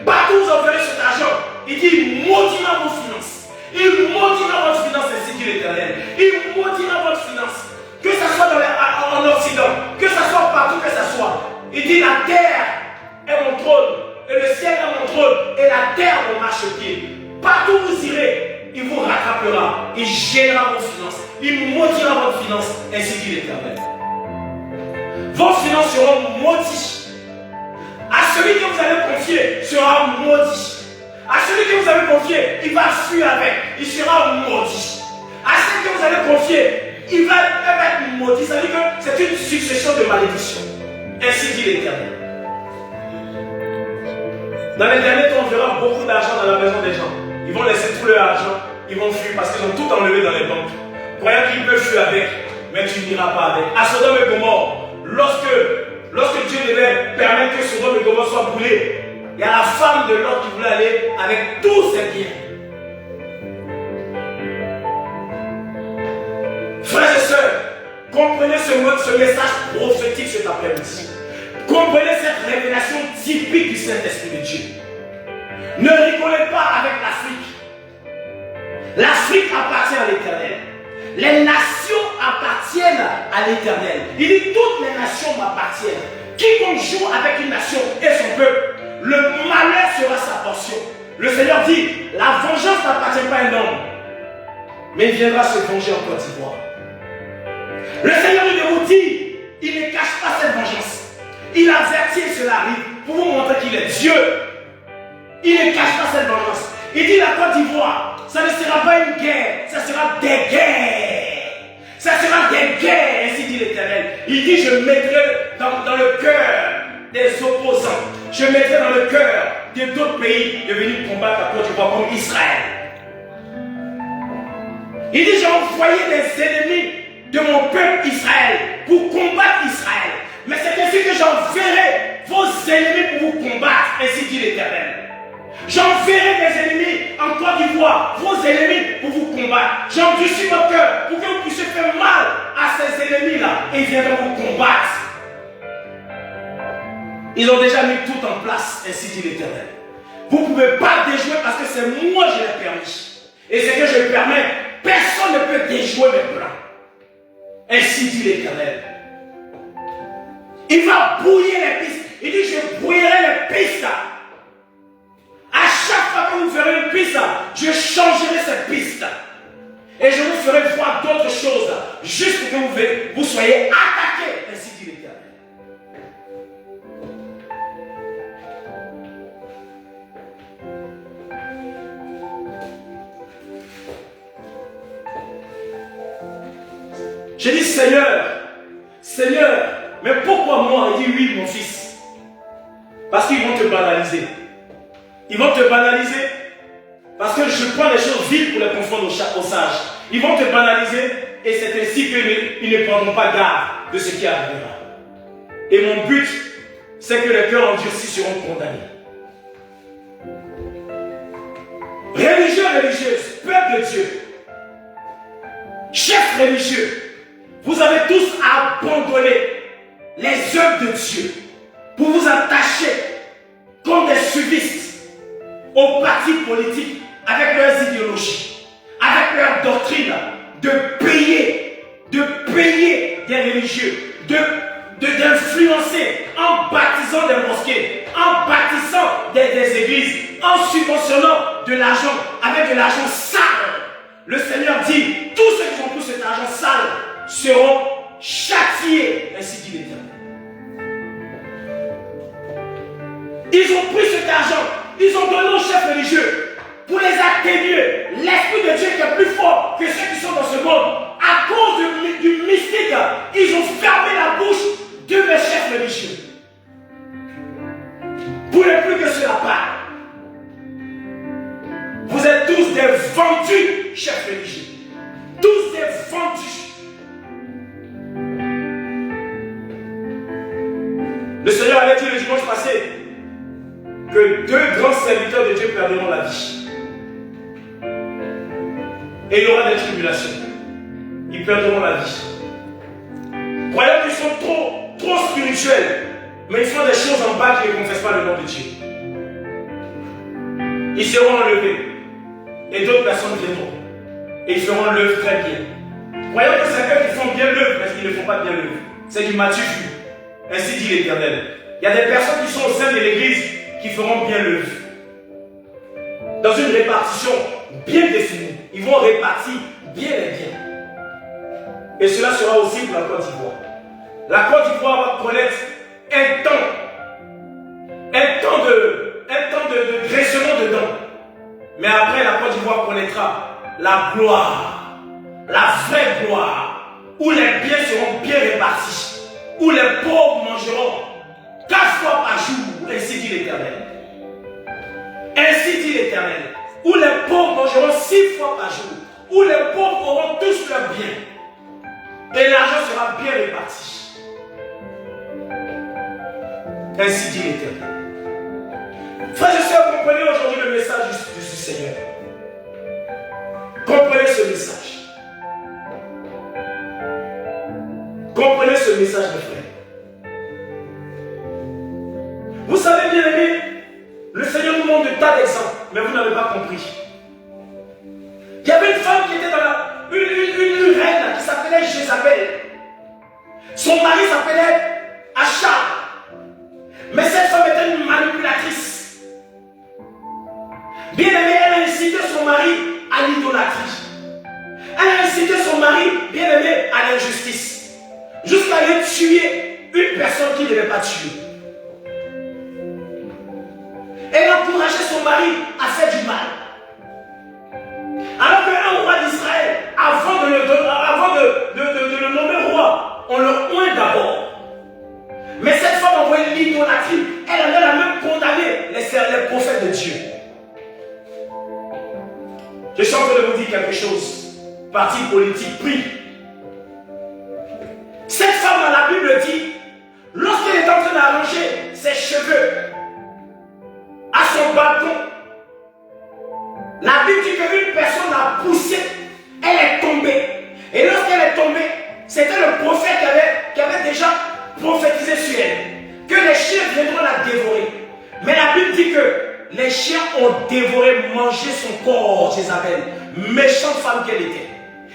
Partout où vous enverrez cet argent, il dit, il maudira vos finances. Il maudira votre finance, ainsi dit l'Éternel. Il maudira votre finance. Que ce soit en Occident, que ce soit partout que ce soit. Il dit, la terre est mon trône, et le ciel est mon trône, et la terre mon marchepied. Partout où vous irez, il vous rattrapera. Il gérera vos finances. Il maudira votre finance, ainsi dit l'Éternel. Vos finances seront maudites. À celui que vous avez confié sera maudit. À celui que vous avez confié, il va fuir avec. Il sera maudit. À celui que vous avez confié, il va être maudit. Ça veut dire que c'est une succession de malédictions. Ainsi dit l'Éternel. Dans les derniers temps, on verra beaucoup d'argent dans la maison des gens. Ils vont laisser tout leur argent. Ils vont fuir parce qu'ils ont tout enlevé dans les banques. Croyant qu'ils peuvent fuir avec, mais tu n'iras pas avec. À Sodome et Gomorrhe, lorsque Dieu devait permettre que Sodome et Gomorrhe soient brûlés, il y a la femme de Lot qui voulait aller avec tous ses biens. Frères et sœurs, comprenez ce message prophétique cet après-midi. Comprenez cette révélation typique du Saint-Esprit de Dieu. Ne rigolez pas avec l'Afrique. L'Afrique appartient à l'Éternel. Les nations appartiennent à l'Éternel. Il dit toutes les nations m'appartiennent. Quiconque joue avec une nation et son peuple, le malheur sera sa portion. Le Seigneur dit, la vengeance n'appartient pas à un homme, mais il viendra se venger en Côte d'Ivoire. Le Seigneur nous dit, il ne cache pas cette vengeance. Il avertit et cela arrive pour vous montrer qu'il est Dieu. Il ne cache pas cette vengeance. Il dit la Côte d'Ivoire, ça ne sera pas une guerre, ça sera des guerres. Ça sera des guerres, ainsi dit l'Éternel. Il dit, je mettrai dans le cœur des opposants, je mettrai dans le cœur d'autres pays de venir combattre la Côte d'Ivoire comme Israël. Il dit, j'ai envoyé des ennemis de mon peuple Israël pour combattre Israël. Mais c'est ainsi que j'enverrai vos ennemis pour vous combattre, ainsi dit l'Éternel. J'enverrai des ennemis en Côte d'Ivoire, vos ennemis pour vous combattre. J'endurcis votre cœur pour que vous puissiez faire mal à ces ennemis-là et ils viendront vous combattre. Ils ont déjà mis tout en place, ainsi dit l'Éternel. Vous ne pouvez pas déjouer parce que c'est moi qui l'ai permis. Et c'est que je permets, personne ne peut déjouer mes plans. Ainsi dit l'Éternel. Il va brouiller les pistes. Il dit, je brouillerai les pistes. À chaque fois que vous verrez une piste, je changerai cette piste. Et je vous ferai voir d'autres choses, juste pour que vous soyez attaqués, ainsi dit l'Éternel. J'ai dit, Seigneur, Seigneur, mais pourquoi moi? Il dit, oui, mon fils. Parce qu'ils vont te banaliser. Ils vont te banaliser parce que je prends les choses vides pour les confondre aux sages. Ils vont te banaliser et c'est ainsi qu'ils ne prendront pas garde de ce qui arrivera. Et mon but, c'est que les cœurs endurcis seront condamnés. Religieux, religieuses, peuple de Dieu, chefs religieux, vous avez tous abandonné les œuvres de Dieu pour vous attacher comme des suivistes aux partis politiques avec leurs idéologies, avec leurs doctrines, de payer des religieux, d'influencer en baptisant des mosquées, en bâtissant des églises, en subventionnant de l'argent avec de l'argent sale. Le Seigneur dit, tous ceux qui ont pris cet argent sale seront châtiés, ainsi dit l'Éternel. Ils ont pris cet argent, ils ont donné aux chefs religieux pour les atténuer. L'Esprit de Dieu qui est plus fort que ceux qui sont dans ce monde. À cause du mystique, ils ont fermé la bouche de mes chefs religieux. Pour ne plus que cela parle. Vous êtes tous des vendus chefs religieux. Tous des vendus. Le Seigneur avait dit le dimanche passé que 2 grands serviteurs de Dieu perdront la vie. Et il y aura des tribulations. Ils perdront la vie. Croyant qu'ils sont trop spirituels, mais ils font des choses en bas qui ne confessent pas le nom de Dieu. Ils seront enlevés. Et d'autres personnes viendront. Et ils feront l'œuvre très bien. Croyant que c'est eux qui font bien l'œuvre, mais ils ne font pas bien l'œuvre. C'est du Matthieu vu. Ainsi dit l'Éternel. Il y a des personnes qui sont au sein de l'Église qui feront bien l'œuvre. Dans une répartition bien définie. Ils vont répartir bien les biens. Et cela sera aussi pour la Côte d'Ivoire. La Côte d'Ivoire va connaître un temps de graissement dedans. Mais après, la Côte d'Ivoire connaîtra la gloire, la vraie gloire, où les biens seront bien répartis, où les pauvres mangeront 4 fois par jour, ainsi dit l'Éternel. Ainsi dit l'Éternel, où les pauvres mangeront 6 fois par jour, où les pauvres auront tous leurs biens, et l'argent sera bien réparti. Ainsi dit l'Éternel. Frères et sœurs, comprenez aujourd'hui le message du Seigneur. Comprenez ce message. Comprenez ce message, mes frères. Vous savez, bien aimé, le Seigneur nous montre de tas d'exemples, mais vous n'avez pas compris. Il y avait une femme qui était dans une reine qui s'appelait Jézabel. Son mari s'appelait Achab. Mais cette femme était une manipulatrice. Bien aimé, elle a incité son mari à l'idolâtrie. Elle a incité son mari, bien aimé, à l'injustice. Jusqu'à aller tuer une personne qu'il ne devait pas tuer. Elle a encouragé son mari à faire du mal. Alors qu'un roi d'Israël, avant de le nommer roi, on le oint d'abord. Mais cette femme envoyait l'idolâtrie. Elle a même condamné les prophètes de Dieu. Je suis en train de vous dire quelque chose. Parti politique, prie. Cette femme dans la Bible dit, lorsqu'elle est en train d'arranger ses cheveux à son balcon, la Bible dit qu'une personne a poussé, elle est tombée. Et lorsqu'elle est tombée, c'était le prophète qui avait déjà prophétisé sur elle, que les chiens viendront la dévorer. Mais la Bible dit que les chiens ont dévoré, mangé son corps, Jézabel. Méchante femme qu'elle était.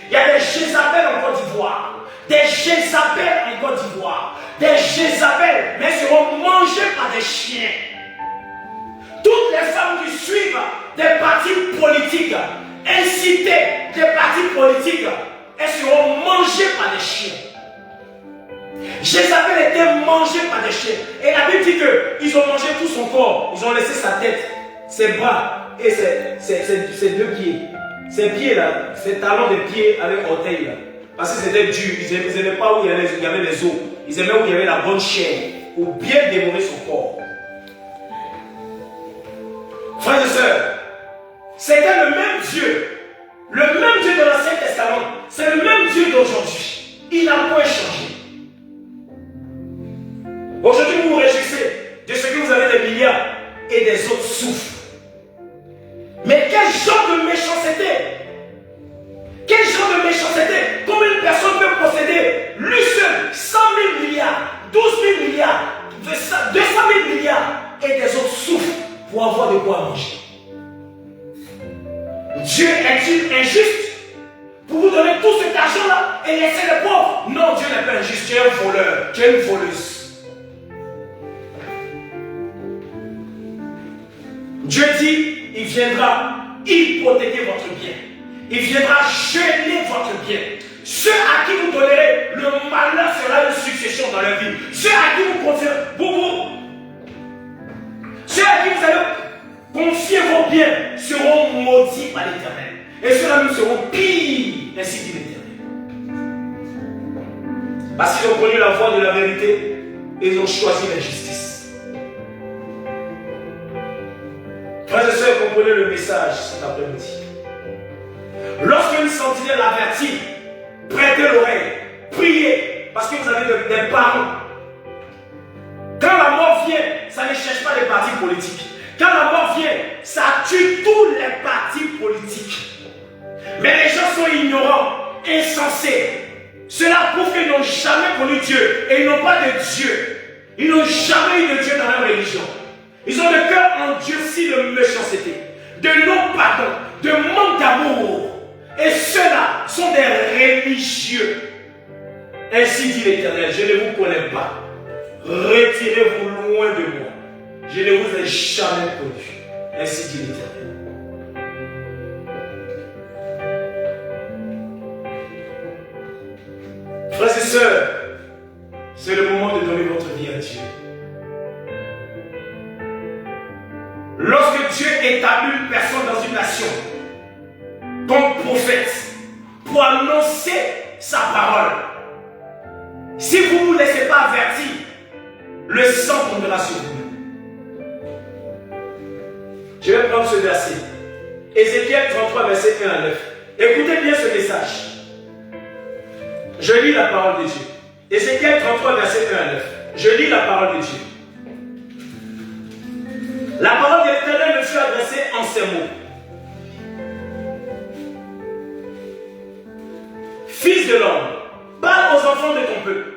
Il y a des Jézabel en Côte d'Ivoire. Des Jézabel en Côte d'Ivoire. Des Jézabel, mais elles seront mangées par des chiens. Toutes les femmes qui suivent des partis politiques, inciter des partis politiques, elles seront mangées par des chiens. Jézabel était mangée par des chiens. Et la Bible dit qu'ils ont mangé tout son corps. Ils ont laissé sa tête, ses bras et ses deux pieds. Ses pieds là, ses talons de pieds avec orteils là. Parce que c'était dur. Ils n'aimaient pas où il y avait les os. Ils aimaient où il y avait la bonne chair. Pour bien dévorer son corps. Frères et sœurs, c'était le même Dieu. Le même Dieu de l'Ancien Testament. C'est le même Dieu d'aujourd'hui. Il n'a pas changé. Aujourd'hui, vous vous réjouissez de ce que vous avez des milliards et des autres souffrent. Mais quel genre de méchanceté! Quel genre de méchanceté! Comment une personne peut posséder, lui seul, 100 000 milliards, 12 000 milliards, 200 000 milliards, et des autres souffrent pour avoir de quoi manger? Dieu est-il injuste pour vous donner tout cet argent-là et laisser les pauvres? Non, Dieu n'est pas injuste. Tu es un voleur, tu es une voleuse. Dieu dit, il viendra hypothéquer votre bien. Il viendra gêner votre bien. Ceux à qui vous donnerez le malheur sera une succession dans leur vie. Ceux à qui vous confiez, ceux à qui vous allez confier vos biens seront maudits par l'Éternel. Et ceux-là même seront pires, ainsi dit l'Éternel. Parce qu'ils ont connu la voie de la vérité et ils ont choisi l'injustice. Frères et sœurs, comprenez le message cet après-midi. Lorsqu'une sentinelle avertit, prêtez l'oreille, priez, parce que vous avez des parents. Quand la mort vient, ça ne cherche pas les partis politiques. Quand la mort vient, ça tue tous les partis politiques. Mais les gens sont ignorants, insensés. Cela prouve qu'ils n'ont jamais connu Dieu et ils n'ont pas de Dieu. Ils n'ont jamais eu de Dieu dans leur religion. Ils ont le cœur endurci de méchanceté, de non-pardon, de manque d'amour. Et ceux-là sont des religieux. Ainsi dit l'Éternel, je ne vous connais pas. Retirez-vous loin de moi. Je ne vous ai jamais connu. Ainsi dit l'Éternel. Frères et sœurs, c'est le moment de donner votre vie à Dieu. Lorsque Dieu établit une personne dans une nation comme prophète pour annoncer sa parole, si vous ne vous laissez pas avertir, le sang tombera sur vous. Je vais prendre ce verset. Ézéchiel 33, verset 1 à 9. Écoutez bien ce message. Je lis la parole de Dieu. Ézéchiel 33, verset 1 à 9. Je lis la parole de Dieu. La parole de l'Éternel me fut adressée en ces mots. Fils de l'homme, parle aux enfants de ton peuple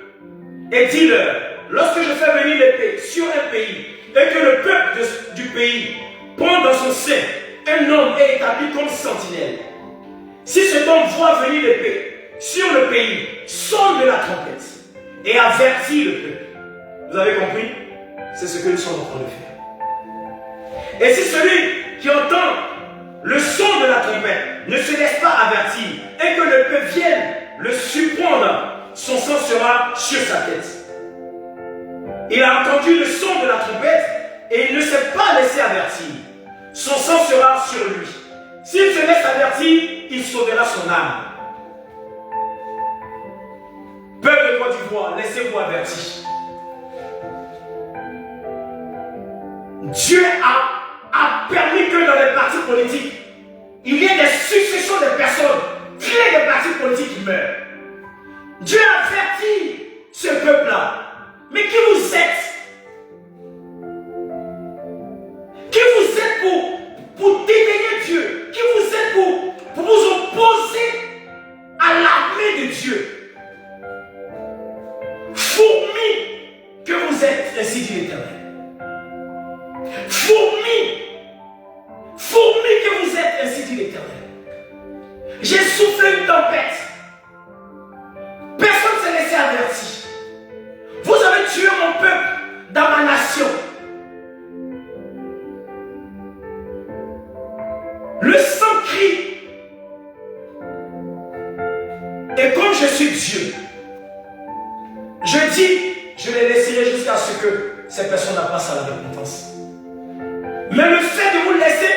et dis-leur, lorsque je fais venir l'épée sur un pays et que le peuple du pays prend dans son sein un homme est établi comme sentinelle, si cet homme voit venir l'épée sur le pays, sonne de la trompette et avertit le peuple. Vous avez compris? C'est ce que nous sommes en train de faire. Et si celui qui entend le son de la trompette ne se laisse pas avertir et que le peuple vienne le surprendre, son sang sera sur sa tête. Il a entendu le son de la trompette et il ne s'est pas laissé avertir. Son sang sera sur lui. S'il se laisse avertir, il sauvera son âme. Peuple de Côte d'Ivoire, laissez-vous avertir. Dieu a permis que dans les partis politiques, il y ait des successions de personnes clés des partis politiques qui meurent. Dieu a averti ce peuple-là. Mais qui vous êtes? Qui vous êtes pour dédaigner Dieu? Qui vous êtes pour vous opposer à l'armée de Dieu? Fourmis que vous êtes, ainsi dit l'Éternel. Fourmis que vous êtes, ainsi dit l'Éternel. J'ai soufflé une tempête. Personne ne s'est laissé avertir. Vous avez tué mon peuple dans ma nation. Le sang crie je suis Dieu, je dis, je les laisserai jusqu'à ce que ces personnes passent à la repentance. Mais le fait de vous laisser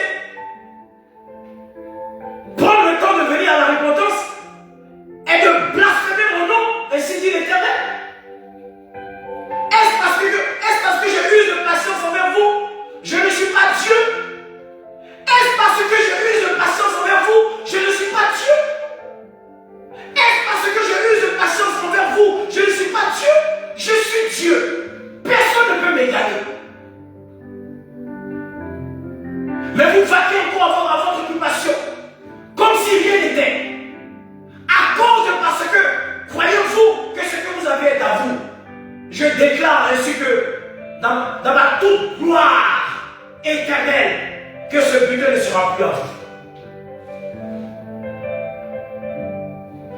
prendre le temps de venir à la repentance et de blasphémer mon nom, ainsi dit l'Éternel, est-ce parce que je use de patience envers vous, je ne suis pas Dieu? Est-ce parce que je use de patience envers vous, je ne suis pas Dieu? Est-ce parce que je use de patience envers vous, je ne suis pas Dieu? Je suis Dieu. Personne ne peut m'égaler. Mais vous vaquez encore à votre occupation, comme si rien n'était. À cause de parce que, croyez-vous que ce que vous avez est à vous. Je déclare ainsi que, dans ma toute gloire éternelle, que ce butin ne sera plus à vous.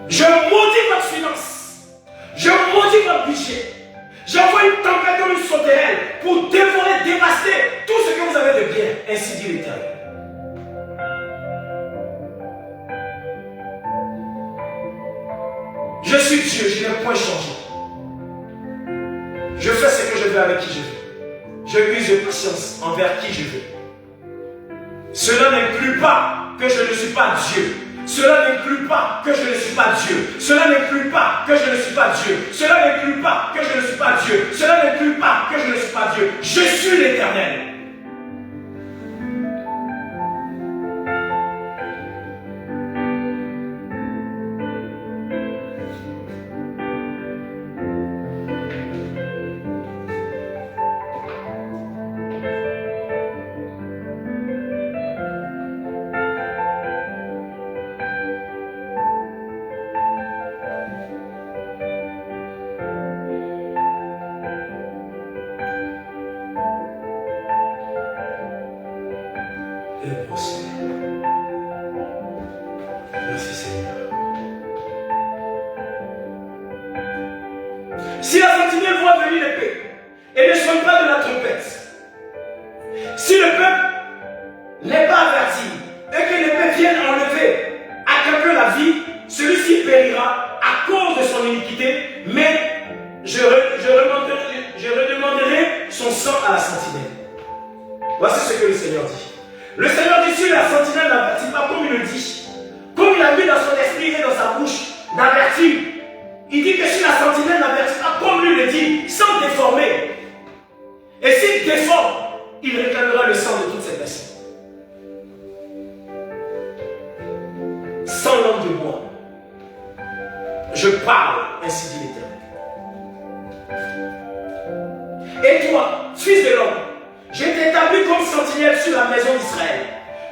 Je maudis votre finance. Je maudis votre budget. J'envoie une tempête dans une sauterelle pour dévorer, dévaster tout ce que vous avez de bien. Ainsi dit l'Éternel. Je suis Dieu, je n'ai point changé. Je fais ce que je veux avec qui je veux. Je use de patience envers qui je veux. Cela n'inclut pas que je ne suis pas Dieu. Cela n'inclut pas que je ne suis pas Dieu. Cela n'inclut pas que je ne suis pas Dieu. Cela n'inclut pas que je ne suis pas Dieu. Cela n'inclut pas que je ne suis pas Dieu. Je suis l'Éternel. Merci Seigneur. Si la sentinelle voit venir l'épée et ne sonne pas de la trompette, si le peuple n'est pas averti et que l'épée vienne enlever à quelqu'un la vie, celui-ci périra à cause de son iniquité, mais je redemanderai son sang à la sentinelle. Voici ce que le Seigneur dit. Le Seigneur dit, si la sentinelle n'avertit pas comme il le dit, comme il a mis dans son esprit et dans sa bouche d'avertir, il dit que si la sentinelle n'avertit pas comme lui le dit, sans déformer, et s'il déforme, il réclamera le sang de toutes ces personnes. Sans l'homme de moi, je parle, ainsi dit l'Éternel. Et toi, fils de l'homme, je t'établis comme sentinelle sur la maison d'Israël.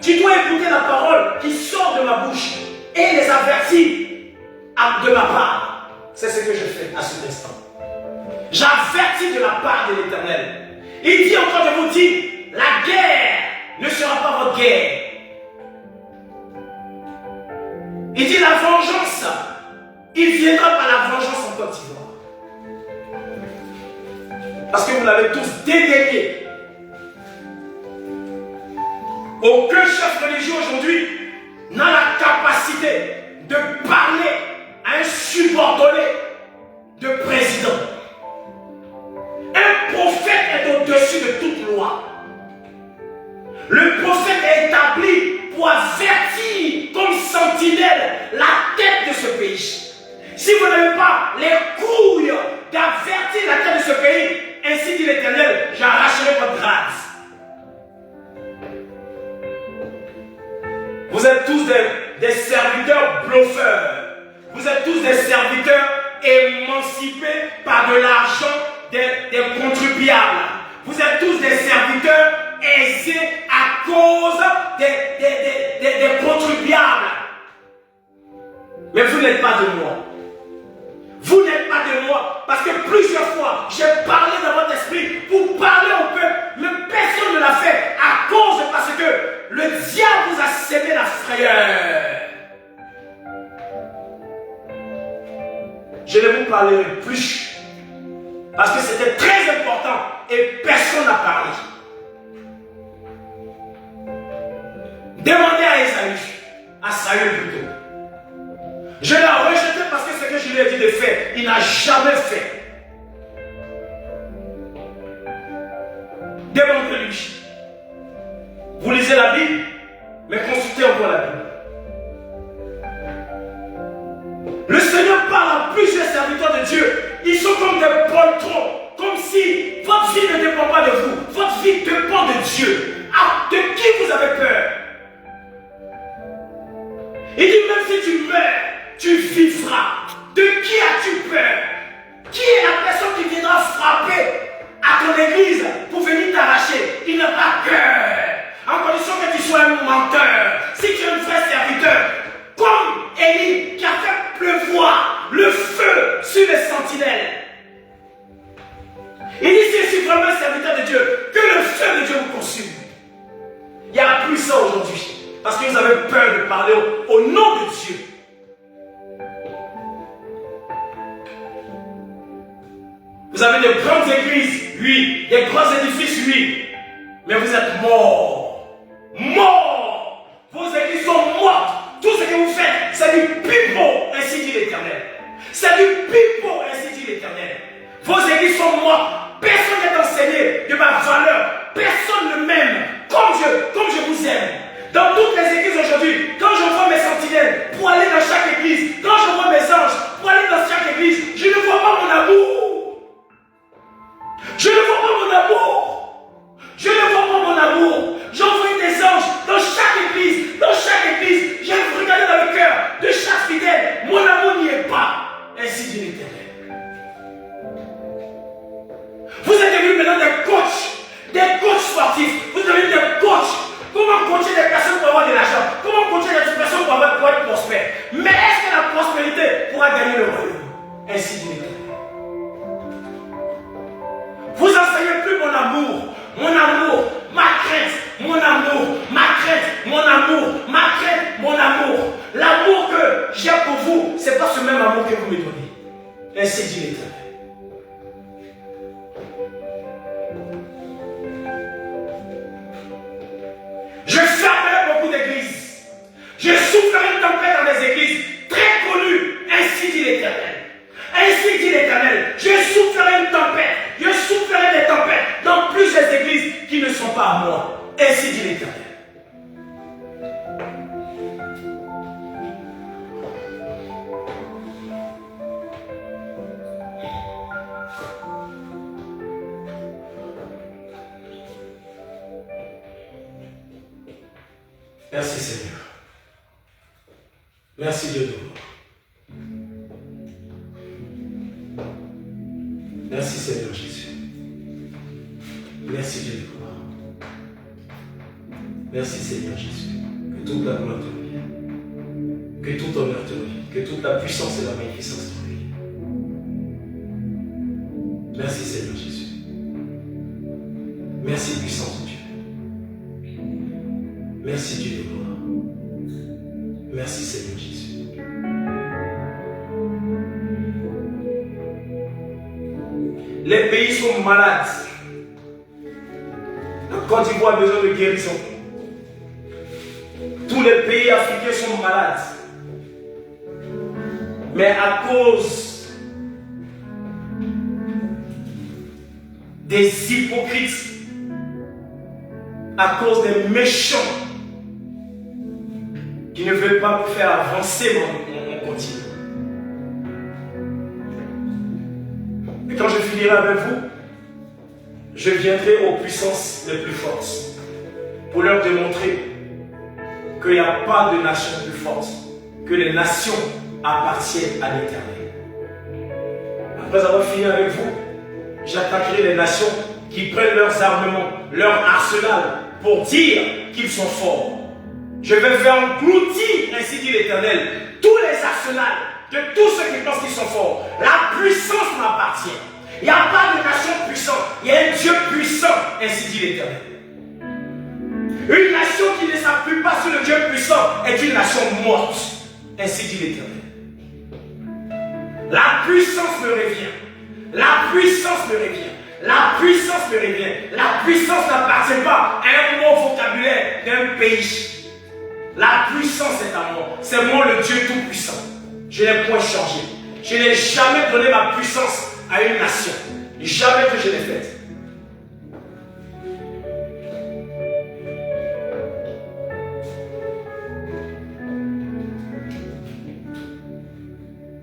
Tu dois écouter la parole qui sort de ma bouche et les avertir de ma part. C'est ce que je fais à cet instant. J'avertis de la part de l'Éternel. Il dit encore, je vous dis, la guerre ne sera pas votre guerre. Il dit la vengeance, il viendra par la vengeance en Côte d'Ivoire. Parce que vous l'avez tous dédaigné. Aucun chef religieux aujourd'hui n'a la capacité de parler à un subordonné de président. Un prophète est au-dessus de toute loi. Le prophète est établi pour avertir comme sentinelle la tête de ce pays. Si vous n'avez pas les couilles d'avertir la tête de ce pays, ainsi dit l'Éternel, j'arracherai votre grâce. Vous êtes tous des serviteurs bluffeurs. Vous êtes tous des serviteurs émancipés par de l'argent des contribuables. Vous êtes tous des serviteurs aisés à cause des contribuables. Mais vous n'êtes pas de moi. Vous n'êtes pas de moi. Parce que plusieurs fois, j'ai parlé dans votre esprit pour parler au peuple. Mais personne ne l'a fait à cause parce que le diable vous a sémé la frayeur. Je ne vous parlerai plus. Parce que c'était très important et personne n'a parlé. Demandez à Esaü, à Saül plutôt. Je l'ai rejeté peut-être parce que ce que je lui ai dit de faire, il n'a jamais fait. Demandez-lui. Vous lisez la Bible, mais consultez encore la Bible. Le Seigneur parle à plusieurs serviteurs de Dieu. Ils sont comme des poltrons, comme si votre vie ne dépend pas de vous. Votre vie dépend de Dieu. Ah, de qui vous avez peur? Il dit même si tu meurs, tu vivras. De qui as-tu peur? Qui est la personne qui viendra frapper à ton église pour venir t'arracher? Il n'a pas peur. En condition que tu sois un menteur. Si tu es un vrai serviteur, comme Élie qui a fait pleuvoir le feu sur les sentinelles. Il dit si je suis vraiment un serviteur de Dieu, que le feu de Dieu vous consume. Il n'y a plus ça aujourd'hui. Parce que vous avez peur de parler au nom de Dieu. Vous avez de grandes églises, oui. Des grands édifices, oui. Mais vous êtes morts. Morts. Vos églises sont mortes. Tout ce que vous faites, c'est du pipeau, ainsi dit l'Éternel. C'est du pipeau, ainsi dit l'Éternel. Vos églises sont mortes. Personne n'est enseigné de ma valeur. Personne ne m'aime comme je vous aime. Dans toutes les églises aujourd'hui, quand je vois mes sentinelles pour aller dans chaque église, quand je vois mes anges pour aller dans chaque église, je ne vois pas mon amour. Je ne vois pas mon amour. Je ne vois pas mon amour. J'envoie des anges dans chaque église. Dans chaque église, je vais vous regarder dans le cœur de chaque fidèle. Mon amour n'y est pas. Ainsi dit l'Éternel. Vous êtes devenus maintenant des coachs sportifs. Vous êtes devenus des coachs. Comment coacher des personnes pour avoir de l'argent? Comment coacher des personnes pour être prospères? Mais est-ce que la prospérité pourra gagner le royaume? Ainsi dit l'Éternel. Vous enseignez plus mon amour, ma crainte, mon amour, ma crainte, mon amour, ma crainte, mon amour. L'amour que j'ai pour vous, ce n'est pas ce même amour que vous me donnez. Ainsi dit l'Éternel. Je fermerai beaucoup d'églises. Je soufflerai une tempête dans des églises très connues. Ainsi dit l'Éternel. Ainsi dit l'Éternel. Je soufflerai une tempête. Je soufflerai des tempêtes dans plusieurs églises qui ne sont pas à moi. Ainsi dit l'Éternel. Merci Seigneur. Merci Dieu de vous. Merci Seigneur Jésus. Merci Dieu de vous. Merci Seigneur Jésus. Que toute la gloire te revienne. Que tout honneur te revienne. Que toute la puissance et la magnificence te revienne. Merci Seigneur Jésus. Merci puissance de Dieu. Merci Dieu de gloire. Merci Seigneur Jésus. Les pays sont malades. La Côte d'Ivoire a besoin de guérison. Tous les pays africains sont malades. Mais à cause des hypocrites, à cause des méchants qui ne veulent pas vous faire avancer mon continent. Et quand je finirai avec vous, je viendrai aux puissances les plus fortes pour leur démontrer qu'il n'y a pas de nation plus forte, que les nations appartiennent à l'Éternel. Après avoir fini avec vous, j'attaquerai les nations qui prennent leurs armements, leur arsenal pour dire qu'ils sont forts. Je vais faire engloutir, ainsi dit l'Éternel, tous les arsenals de tous ceux qui pensent qu'ils sont forts. La puissance m'appartient. Il n'y a pas de nation puissante, il y a un Dieu puissant, ainsi dit l'Éternel. Une nation qui ne s'appuie pas sur le Dieu puissant est une nation morte, ainsi dit l'Éternel. La puissance me revient. La puissance me revient. La puissance me revient. La puissance n'appartient pas à un mot vocabulaire d'un pays. La puissance est à moi. C'est moi le Dieu tout-puissant. Je n'ai point changé. Je n'ai jamais donné ma puissance à une nation. Jamais que je l'ai faite.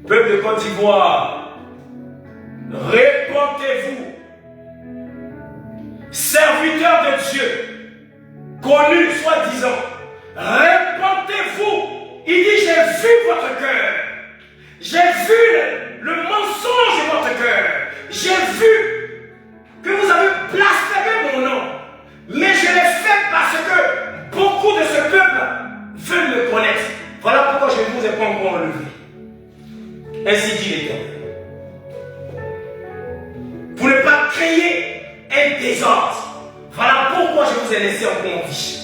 Peuple de Côte d'Ivoire, répentez-vous. Serviteurs de Dieu, connus soi-disant, répentez-vous. Il dit, j'ai vu votre cœur. J'ai vu le mensonge de votre cœur. J'ai vu que vous avez blasphémé mon nom. Mais je l'ai fait parce que beaucoup de ce peuple veulent me connaître. Voilà pourquoi je ne vous ai pas encore enlevé. Ainsi dit l'Éternel. Pour ne pas créer un désordre. Voilà pourquoi je vous ai laissé encore en vie.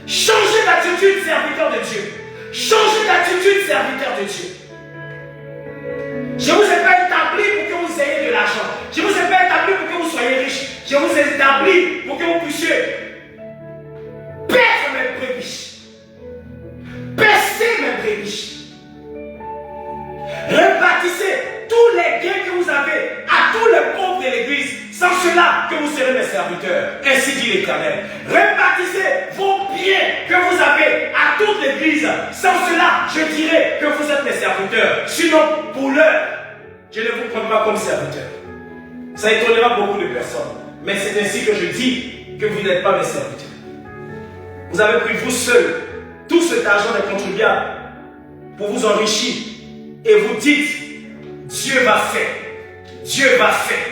Changez d'attitude, serviteur de Dieu. Changez d'attitude, serviteur de Dieu. Je ne vous ai pas établi pour que vous ayez de l'argent. Je ne vous ai pas établi pour que vous soyez riches. Je vous ai établi pour que vous puissiez perdre mes brebis. Pester mes brebis. Répartissez tous les gains que vous avez à tous les pauvres de l'église. Sans cela que vous serez mes serviteurs. Ainsi dit l'Éternel. Répartissez vos biens que vous avez à toute l'église. Sans cela, je dirai que vous êtes mes serviteurs. Sinon, pour l'heure, je ne vous prends pas comme serviteur. Ça étonnera beaucoup de personnes. Mais c'est ainsi que je dis que vous n'êtes pas mes serviteurs. Vous avez pris vous seul tout cet argent des contribuables pour vous enrichir. Et vous dites, Dieu va faire. Dieu va faire.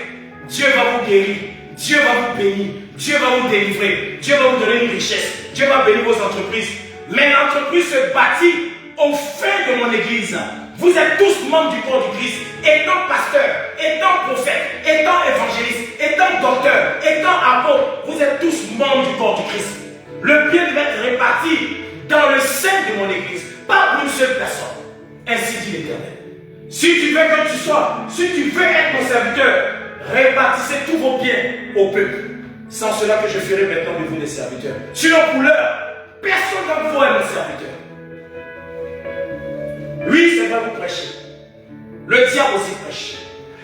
Dieu va vous guérir, Dieu va vous bénir, Dieu va vous délivrer, Dieu va vous donner une richesse, Dieu va bénir vos entreprises. Mais l'entreprise se bâtit au fin de mon église. Vous êtes tous membres du corps du Christ, étant pasteur, étant prophète, étant évangéliste, étant docteur, étant apôtre, vous êtes tous membres du corps du Christ. Le bien doit être réparti dans le sein de mon église, pas pour une seule personne. Ainsi dit l'Éternel. Si tu veux que tu sois, si tu veux être mon serviteur, répartissez tous vos biens au peuple. Sans cela que je ferai maintenant de vous des serviteurs. Sinon pour l'heure, personne d'entre vous est mon serviteur. Oui, c'est vrai, vous prêchez. Le diable aussi prêche.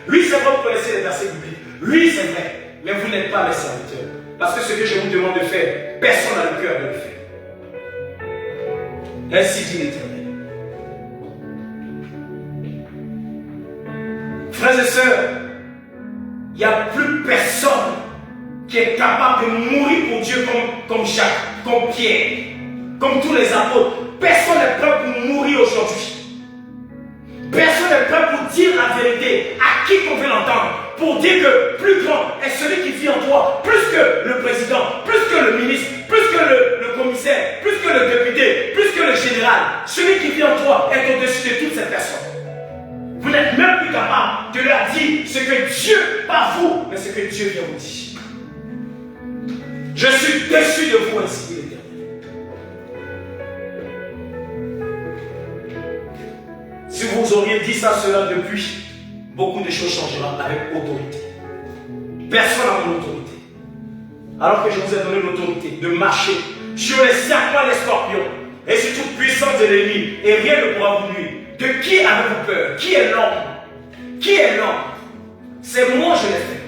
Oui, c'est vrai, vous connaissez les versets bibliques. Oui, c'est vrai. Mais vous n'êtes pas mes serviteurs. Parce que ce que je vous demande de faire, personne n'a le cœur de le faire. Ainsi dit l'Éternel. Frères et sœurs, il n'y a plus personne qui est capable de mourir pour Dieu comme Jacques, comme Pierre, comme tous les apôtres. Personne n'est prêt pour mourir aujourd'hui. Personne n'est prêt pour dire la vérité à qui on veut l'entendre. Pour dire que plus grand est celui qui vit en toi, plus que le président, plus que le ministre, plus que le commissaire, plus que le député, plus que le général. Celui qui vit en toi est au-dessus de toutes ces personnes. Vous n'êtes même plus capable de leur dire ce que Dieu, pas vous, mais ce que Dieu vient vous dire. Je suis déçu de vous, ainsi dit l'Éternel. Si vous auriez dit ça, cela depuis, beaucoup de choses changeront avec autorité. Personne n'a mon autorité. Alors que je vous ai donné l'autorité de marcher sur les serpents et les scorpions et sur toute puissance de l'ennemi, et rien ne pourra vous nuire. De qui avez-vous peur? Qui est l'homme? Qui est l'homme? C'est moi, je l'ai fait.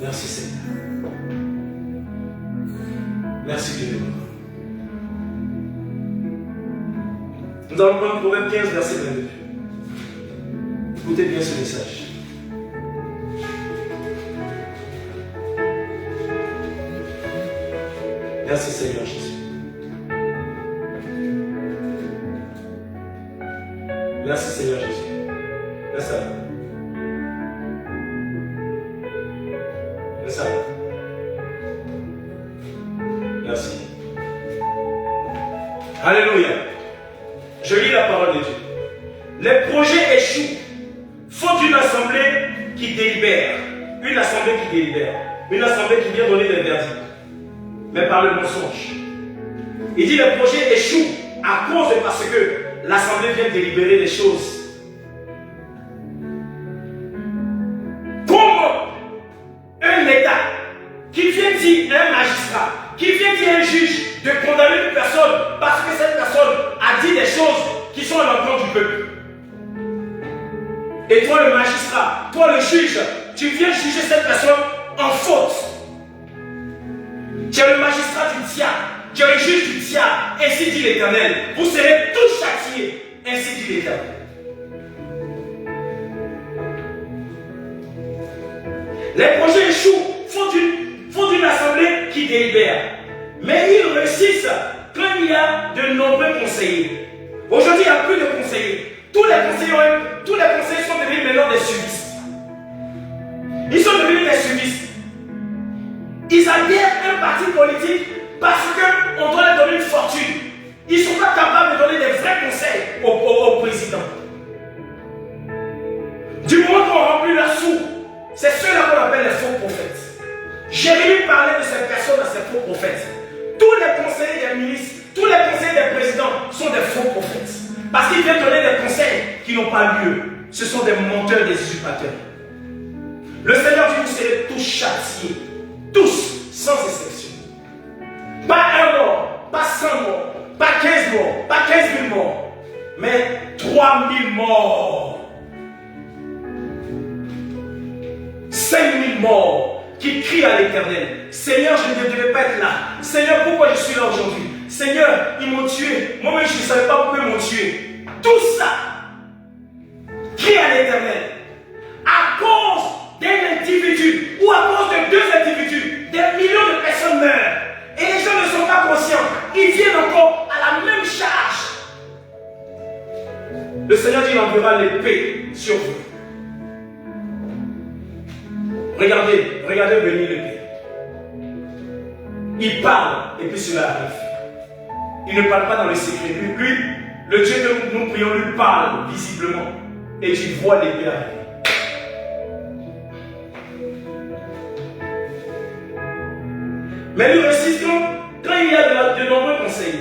Merci Seigneur. Merci Dieu. Nous allons prendre Proverbe 15, verset 22. Écoutez bien ce message. Merci Seigneur Jésus. Merci Seigneur Jésus. Laisse ça. Laisse ça. Merci. Alléluia. Je lis la parole de Dieu. Les projets échouent. Faute d'une assemblée qui délibère. Une assemblée qui délibère. Une assemblée qui vient donner des verdicts. Mais par le mensonge. Il dit les projets échouent à cause de parce que l'assemblée vient délibérer des choses. Comme un État qui vient dire un magistrat, qui vient dire un juge, peuple. Et toi le magistrat, toi le juge, tu viens juger cette personne en faute. Tu es le magistrat du diable, tu es le juge du diable, ainsi dit l'Éternel. Vous serez tous châtiés, ainsi dit l'Éternel. Les projets échouent, font d'une assemblée qui délibère. Mais ils réussissent quand il y a de nombreux conseillers. Aujourd'hui, il n'y a plus de conseillers. Tous les conseillers sont devenus maintenant des suivistes. Ils sont devenus des suivistes. Ils adhèrent à un parti politique parce qu'on doit leur donner une fortune. Ils ne sont pas capables de donner des vrais conseils au président. Du moment qu'on remplit leur sou, c'est ceux-là qu'on appelle les faux prophètes. Jérémie parlait de ces personnes à ces faux prophètes. Tous les conseillers des ministres, tous les conseillers des présidents sont des faux prophètes. Parce qu'ils viennent donner des conseils qui n'ont pas lieu. Ce sont des menteurs, des usurpateurs. Le Seigneur dit, vous serez tous châtiés. Tous, sans exception. Pas un mort, pas 100 morts, pas 15 morts, pas 15 000 morts, mais 3 000 morts. 5 000 morts qui crient à l'Éternel. Seigneur, je ne devais pas être là. Seigneur, pourquoi je suis là aujourd'hui? Seigneur, ils m'ont tué. Moi-même, je ne savais pas pourquoi ils m'ont tué. Tout ça crie à l'Éternel. À cause d'un individu ou à cause de deux individus, des millions de personnes meurent. Et les gens ne sont pas conscients. Ils viennent encore à la même charge. Le Seigneur dit, il enverra l'épée sur vous. Regardez venir l'épée. Il parle et puis cela arrive. Il ne parle pas dans le secret. Lui, le Dieu que nous prions, lui parle visiblement. Et tu vois l'épée arriver. Mais nous résistons quand il y a de nombreux conseillers.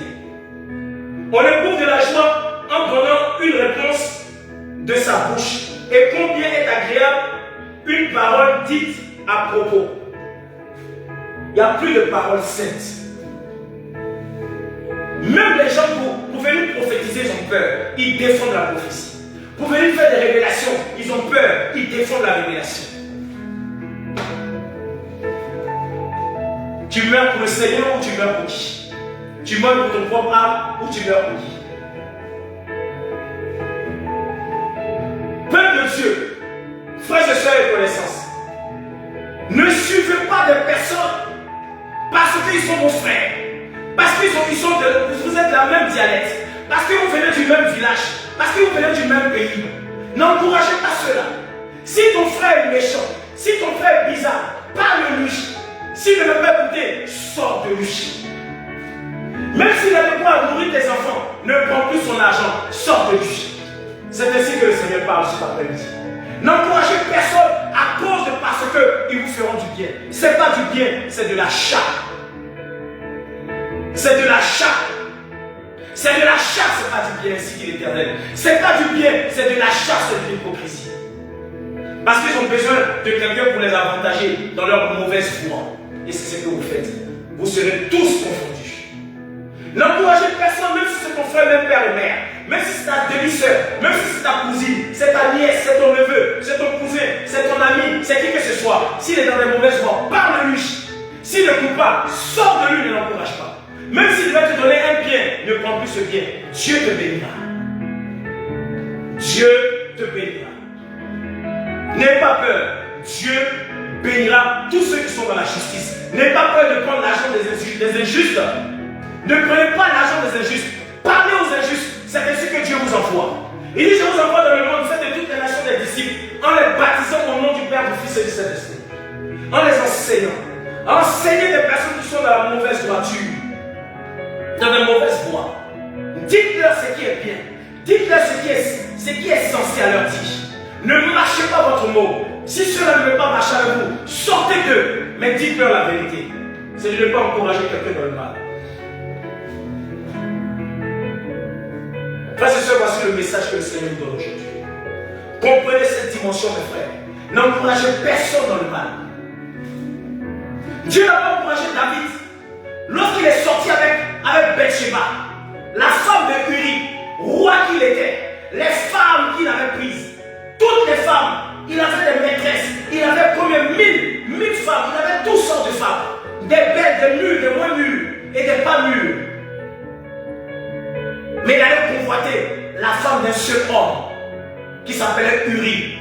On éprouve de la joie en donnant une réponse de sa bouche. Et combien est agréable une parole dite à propos. Il n'y a plus de paroles saintes. Même les gens, pour venir prophétiser, ils ont peur. Ils défendent la prophétie. Pour venir faire des révélations, ils ont peur. Ils défendent la révélation. Tu meurs pour le Seigneur ou tu meurs pour qui? Tu meurs pour ton propre âme ou tu meurs pour qui? Peuple de Dieu, frères et sœurs et connaissances, ne suivez pas des personnes parce qu'ils sont vos frères, parce qu'ils vous êtes la même dialecte, parce que vous venez du même village, parce que vous venez du même pays. N'encouragez pas cela. Si ton frère est méchant, si ton frère est bizarre, parle-lui. S'il ne veut pas écouter, sors de lui. Même s'il n'a pas à nourrir tes enfants, ne prends plus son argent, sors de lui. C'est ainsi que le Seigneur parle cet après-midi. N'encouragez personne à cause de parce qu'ils vous feront du bien. Ce n'est pas du bien, c'est de l'achat. C'est de l'achat. C'est de l'achat, ce n'est pas du bien, ainsi dit l'Éternel. Ce n'est pas du bien, c'est de l'achat, c'est de l'hypocrisie. Parce qu'ils ont besoin de quelqu'un pour les avantager dans leur mauvaise foi. Et c'est ce que vous faites. Vous serez tous confondus. N'encouragez personne, même si c'est ton frère, même père et mère. Même si c'est ta demi-sœur, même si c'est ta cousine, c'est ta nièce, c'est ton neveu, c'est ton cousin, c'est ton ami, c'est qui que ce soit. S'il est dans des mauvaises voies, parle-lui. S'il ne coupe pas, sors de lui, ne l'encourage pas. Même s'il va te donner un bien, ne prends plus ce bien. Dieu te bénira. Dieu te bénira. N'aie pas peur. Dieu bénira tous ceux qui sont dans la justice. N'aie pas peur de prendre l'argent des injustes. Ne prenez pas l'argent des injustes. Parlez aux injustes. C'est ainsi que Dieu vous envoie. Il dit, je vous envoie dans le monde, faites de toutes les nations des disciples, en les baptisant au nom du Père, du Fils et du Saint-Esprit. En les enseignant. Enseignez des personnes qui sont dans la mauvaise voiture, dans la mauvaise voie. Dites-leur ce qui est bien. Dites-leur ce qui est censé à leur dire. Ne marchez pas votre mot. Si cela ne veut pas marcher avec vous, sortez d'eux. Mais dites-leur la vérité. C'est de ne pas encourager quelqu'un dans le mal. Frères et sœurs, voici le message que le Seigneur nous donne aujourd'hui. Comprenez cette dimension, mes frères. N'encouragez personne dans le mal. Dieu n'a pas encouragé David lorsqu'il est sorti avec Bathsheba, la femme de Uri, roi qu'il était. les femmes qu'il avait prises. Toutes les femmes. Il avait des maîtresses. Il avait combien? 1000 femmes. Il avait toutes sortes de femmes. Des belles, des mûres, des moins mûres et des pas mûres. Mais il allait convoiter la femme d'un seul homme qui s'appelait Uri.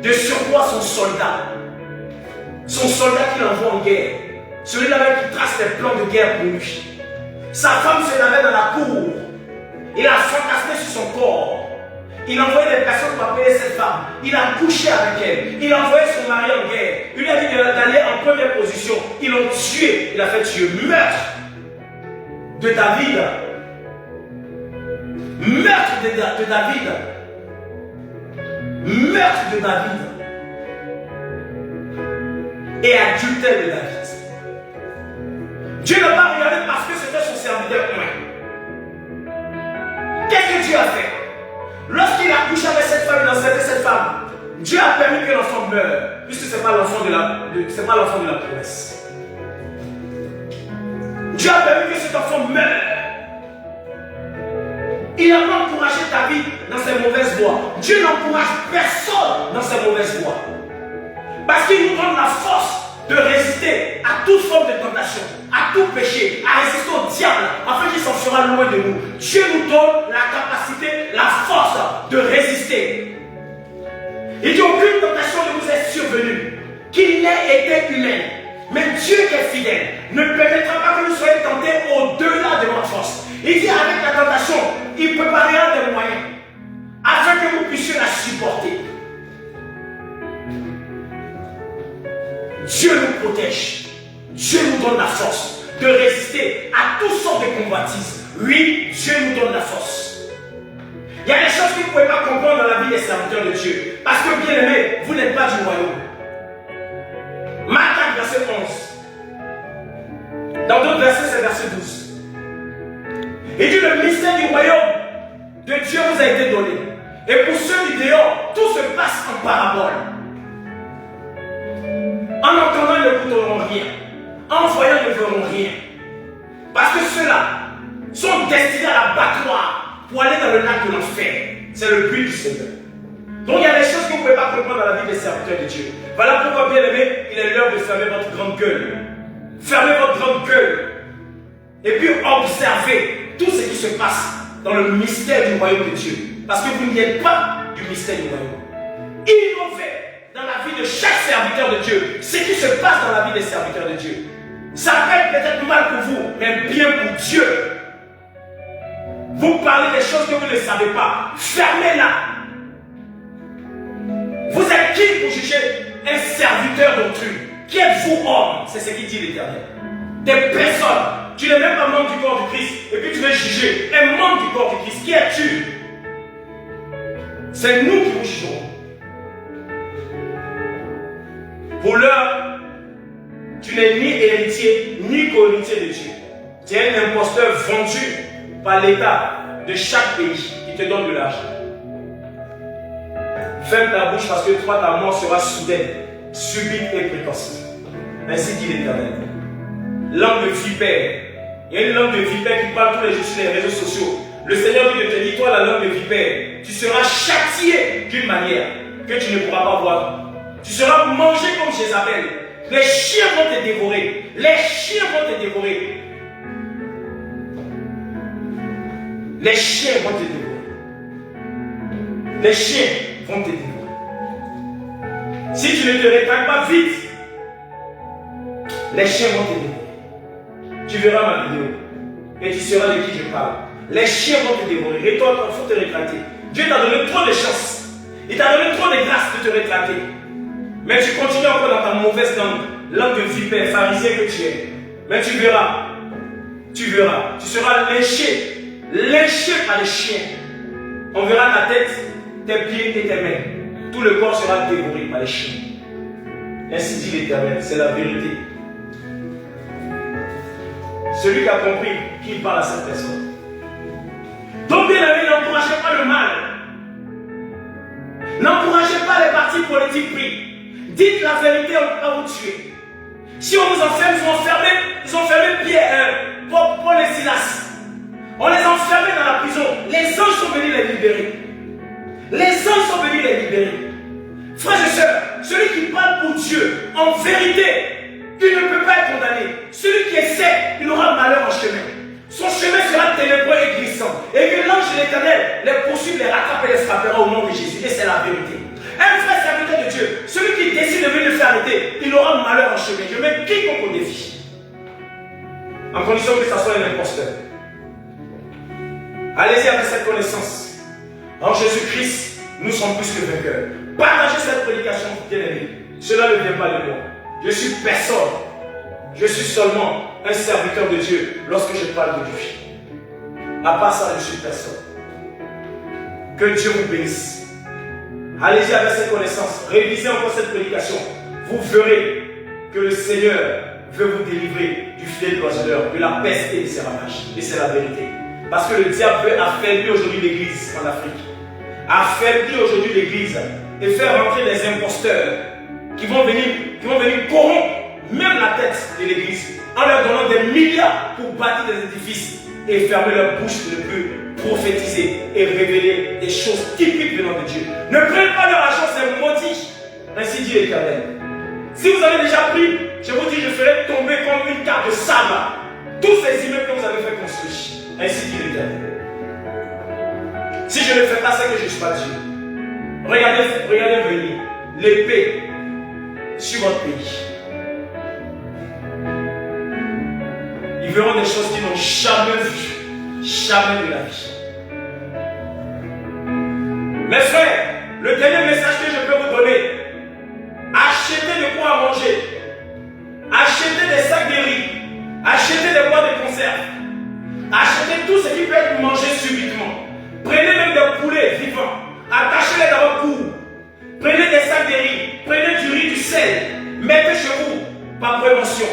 De surcroît son soldat. Son soldat qu'il envoie en guerre. Celui-là qui trace les plans de guerre pour lui. Sa femme se lavait dans la cour. Il a fantasmé sur son corps. Il a envoyé des personnes pour appeler cette femme. Il a couché avec elle. Il a envoyé son mari en guerre. Il lui a dit d'aller en première position. Ils l'ont tué. Il a fait tuer. Meurtre de David. Meurtre de David. Meurtre de David. Et adultère de David. Dieu n'a pas regardé parce que c'était son serviteur point. Qu'est-ce que Dieu a fait? Lorsqu'il a couché avec cette femme, il a enceinté cette femme. Dieu a permis que l'enfant meure, puisque ce n'est pas l'enfant de la promesse. Dieu a permis que cet enfant meure. Il n'a pas encouragé David dans ses mauvaises voies. Dieu n'encourage personne dans ses mauvaises voies. Parce qu'il nous donne la force de résister à toute forme de tentation, à tout péché, à résister au diable, afin qu'il s'enfuira loin de nous. Dieu nous donne la capacité, la force de résister. Il dit aucune tentation ne vous est survenue, qu'il n'ait été humaine. Mais Dieu qui est fidèle ne permettra pas que vous soyez tentés au-delà de votre force. Il dit avec la tentation, il préparera des moyens afin que vous puissiez la supporter. Dieu nous protège. Dieu nous donne la force de résister à toutes sortes de convoitises. Oui, Dieu nous donne la force. Il y a des choses que vous ne pouvez pas comprendre dans la vie des serviteurs de Dieu. Parce que bien aimé, vous n'êtes pas du royaume. Marc 4, verset 11. Dans d'autres versets, c'est verset 12. Il dit le mystère du royaume de Dieu vous a été donné. Et pour ceux du dehors, tout se passe en parabole. En entendant, ils n'écouteront rien. En voyant, ils ne verront rien. Parce que ceux-là sont destinés à l'abattoir pour aller dans le lac de l'enfer. C'est le but du Seigneur. Donc il y a des choses que vous ne pouvez pas comprendre dans la vie des serviteurs de Dieu. Voilà pourquoi, bien aimé, il est l'heure de fermer votre grande gueule. Fermez votre grande gueule. Et puis observez tout ce qui se passe dans le mystère du royaume de Dieu. Parce que vous n'y êtes pas du mystère du royaume. Innovez dans la vie de chaque serviteur de Dieu ce qui se passe dans la vie des serviteurs de Dieu. Ça peut être mal pour vous, mais bien pour Dieu. Vous parlez des choses que vous ne savez pas. Fermez-la. Vous êtes qui pour juger un serviteur d'autrui? Qui êtes-vous, homme? C'est ce qui dit l'Éternel. Des personnes. Tu n'es même pas membre du corps du Christ. Et puis tu veux juger un membre du corps du Christ. Qui es-tu? C'est nous qui vous jugeons. Pour l'heure, tu n'es ni héritier, ni co-héritier de Dieu. Tu es un imposteur vendu par l'État de chaque pays qui te donne de l'argent. Ferme ta bouche parce que toi, ta mort sera soudaine, subite et précoce. Ainsi dit l'Éternel. Langue de vipère. Il y a une langue de vipère qui parle tous les jours sur les réseaux sociaux. Le Seigneur dit de te dire, toi, la langue de vipère, tu seras châtié d'une manière que tu ne pourras pas voir. Tu seras mangé comme Jézabel. Les chiens vont te dévorer. Les chiens vont te dévorer. Les chiens vont te dévorer. Les chiens vont te dévorer. Si tu ne te rétractes pas vite, les chiens vont te dévorer. Tu verras ma vidéo et tu sauras de qui je parle. Les chiens vont te dévorer. Et toi, il faut te rétracter. Dieu t'a donné trop de chance. Il t'a donné trop de grâce de te rétracter. Mais tu continues encore dans ta mauvaise langue, langue de vipère, pharisien que tu es. Mais tu verras, tu seras léché par les chiens. On verra ta tête, tes pieds et tes mains. Tout le corps sera dévoré par les chiens. Ainsi dit l'Éternel, c'est la vérité. Celui qui a compris qu'il parle à cette personne. Donc bien aimé, n'encouragez pas le mal. N'encouragez pas les partis politiques pris. Dites la vérité, on ne peut pas vous tuer. Si on vous enferme, ils ont fermé Paul et Silas. On les a enfermés dans la prison. Les anges sont venus les libérer. sont venus les libérer. Frères et sœurs, celui qui parle pour Dieu, en vérité, il ne peut pas être condamné. Celui qui essaie, il aura malheur en chemin. Son chemin sera ténébreux et glissant. Et que l'ange de l'Éternel les poursuive, les rattrape et les frappera au nom de Jésus. Et c'est la vérité. Un vrai serviteur de Dieu, celui qui décide de venir le faire arrêter, il aura malheur en chemin. Je mets quiconque au défi. En condition que ça soit un imposteur. Allez-y avec cette connaissance. En Jésus-Christ, nous sommes plus que vainqueurs. Partagez cette prédication, bien-aimés. Cela ne vient pas de moi. Je suis personne. Je suis seulement un serviteur de Dieu lorsque je parle de Dieu. À part ça, je suis personne. Que Dieu vous bénisse. Allez-y avec cette connaissance. Révisez encore cette prédication. Vous verrez que le Seigneur veut vous délivrer du fidèle poisonneur, de la peste et de ses ravages. Et c'est la vérité. Parce que le diable veut affaiblir aujourd'hui l'Église en Afrique. Affaiblir aujourd'hui l'Église et faire rentrer des imposteurs qui vont venir corrompre même la tête de l'Église en leur donnant des milliards pour bâtir des édifices et fermer leur bouche pour ne plus prophétiser et révéler des choses typiques venant de Dieu. Ne prenez pas leur argent, c'est maudit. Ainsi dit l'Éternel. Si vous avez déjà pris, je vous dis, je ferai tomber comme une carte de sable tous ces immeubles que vous avez fait construire. Ainsi dit l'Éternel. Si je ne fais pas ça, que je ne suis pas Dieu. Regardez venir l'épée sur votre pays. Ils verront des choses qu'ils n'ont jamais vues, jamais de la vie. Mes frères, le dernier message que je peux vous donner, achetez de quoi manger, achetez des sacs de riz, achetez des boîtes de conserve, achetez tout ce qui peut être mangé subitement. Prenez même des poulets vivants, attachez-les dans votre cou. Prenez des sacs de riz, prenez du riz, du sel, mettez chez vous par prévention.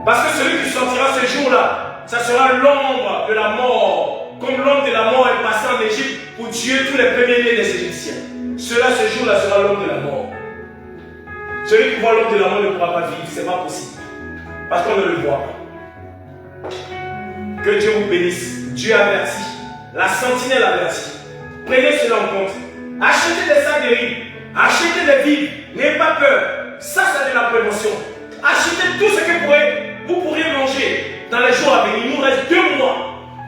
Parce que celui qui sortira ce jour-là, ça sera l'ombre de la mort. Comme l'ombre de la mort est passé en Égypte pour tuer tous les premiers-nés des Égyptiens. Cela, ce jour-là, sera l'ombre de la mort. Celui qui voit l'ombre de la mort ne pourra pas vivre, ce n'est pas possible. Parce qu'on ne le voit pas. Que Dieu vous bénisse. Dieu avertit. La sentinelle avertit. Prenez cela en compte. Achetez des sacs de riz. Achetez des vivres. N'ayez pas peur. Ça, c'est de la prévention. Achetez tout ce que vous pourriez manger dans les jours à venir. Il nous reste 2 mois.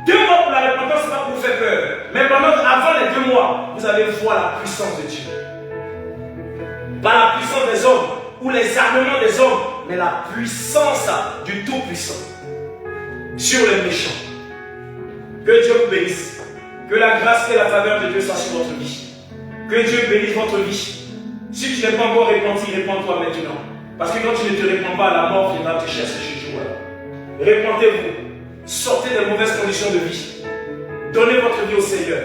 2 mois pour la repentance, ce n'est pas pour vous faire peur. Mais avant les 2 mois, vous allez voir la puissance de Dieu. Pas la puissance des hommes ou les armements des hommes, mais la puissance du Tout-Puissant sur les méchants. Que Dieu vous bénisse. Que la grâce et la faveur de Dieu soient sur votre vie. Que Dieu bénisse votre vie. Si tu n'es pas encore repenti, répands-toi maintenant. Parce que quand tu ne te répands pas, la mort viendra te chercher ce jour-là. Répentez-vous. Sortez des mauvaises conditions de vie. Donnez votre vie au Seigneur.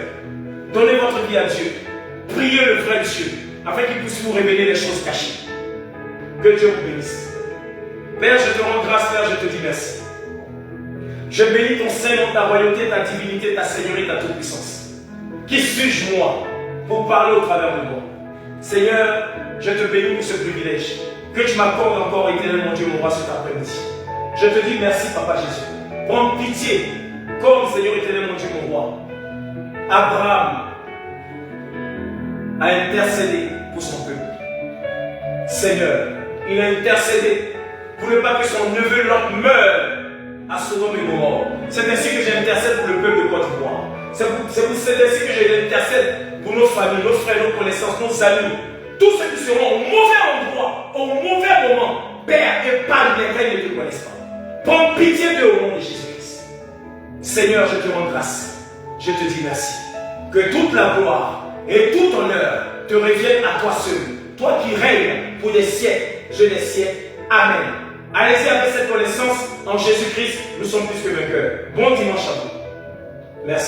Donnez votre vie à Dieu. Priez le vrai Dieu, afin qu'il puisse vous révéler les choses cachées. Que Dieu vous bénisse. Père, je te rends grâce, Père, je te dis merci. Je bénis ton Seigneur, ta royauté, ta divinité, ta seigneurie, ta toute-puissance. Qui suis-je, moi, pour parler au travers de moi? Seigneur, je te bénis pour ce privilège que tu m'accordes encore, éternel mon Dieu, mon roi, cet après-midi. Je te dis merci, Papa Jésus. Prends pitié, comme Seigneur éternel mon Dieu, mon roi. Abraham a intercédé pour son peuple. Seigneur, il a intercédé pour ne pas que son neveu Lot meure à Sodome et Gomorrhe. C'est ainsi que j'intercède pour le peuple de Côte d'Ivoire. C'est ainsi que j'intercède pour nos familles, nos frères, nos connaissances, nos amis. Tous ceux qui seront au mauvais endroit, au mauvais moment. Père, épargne les qui ne te connaissent pas. Prends pitié d'eux au nom de Jésus-Christ. Seigneur, je te rends grâce. Je te dis merci. Que toute la gloire et tout honneur te reviennent à toi seul. Toi qui règnes pour des siècles, des siècles. Amen. Allez-y avec cette connaissance. En Jésus-Christ, nous sommes plus que vainqueurs. Bon dimanche à vous. Merci.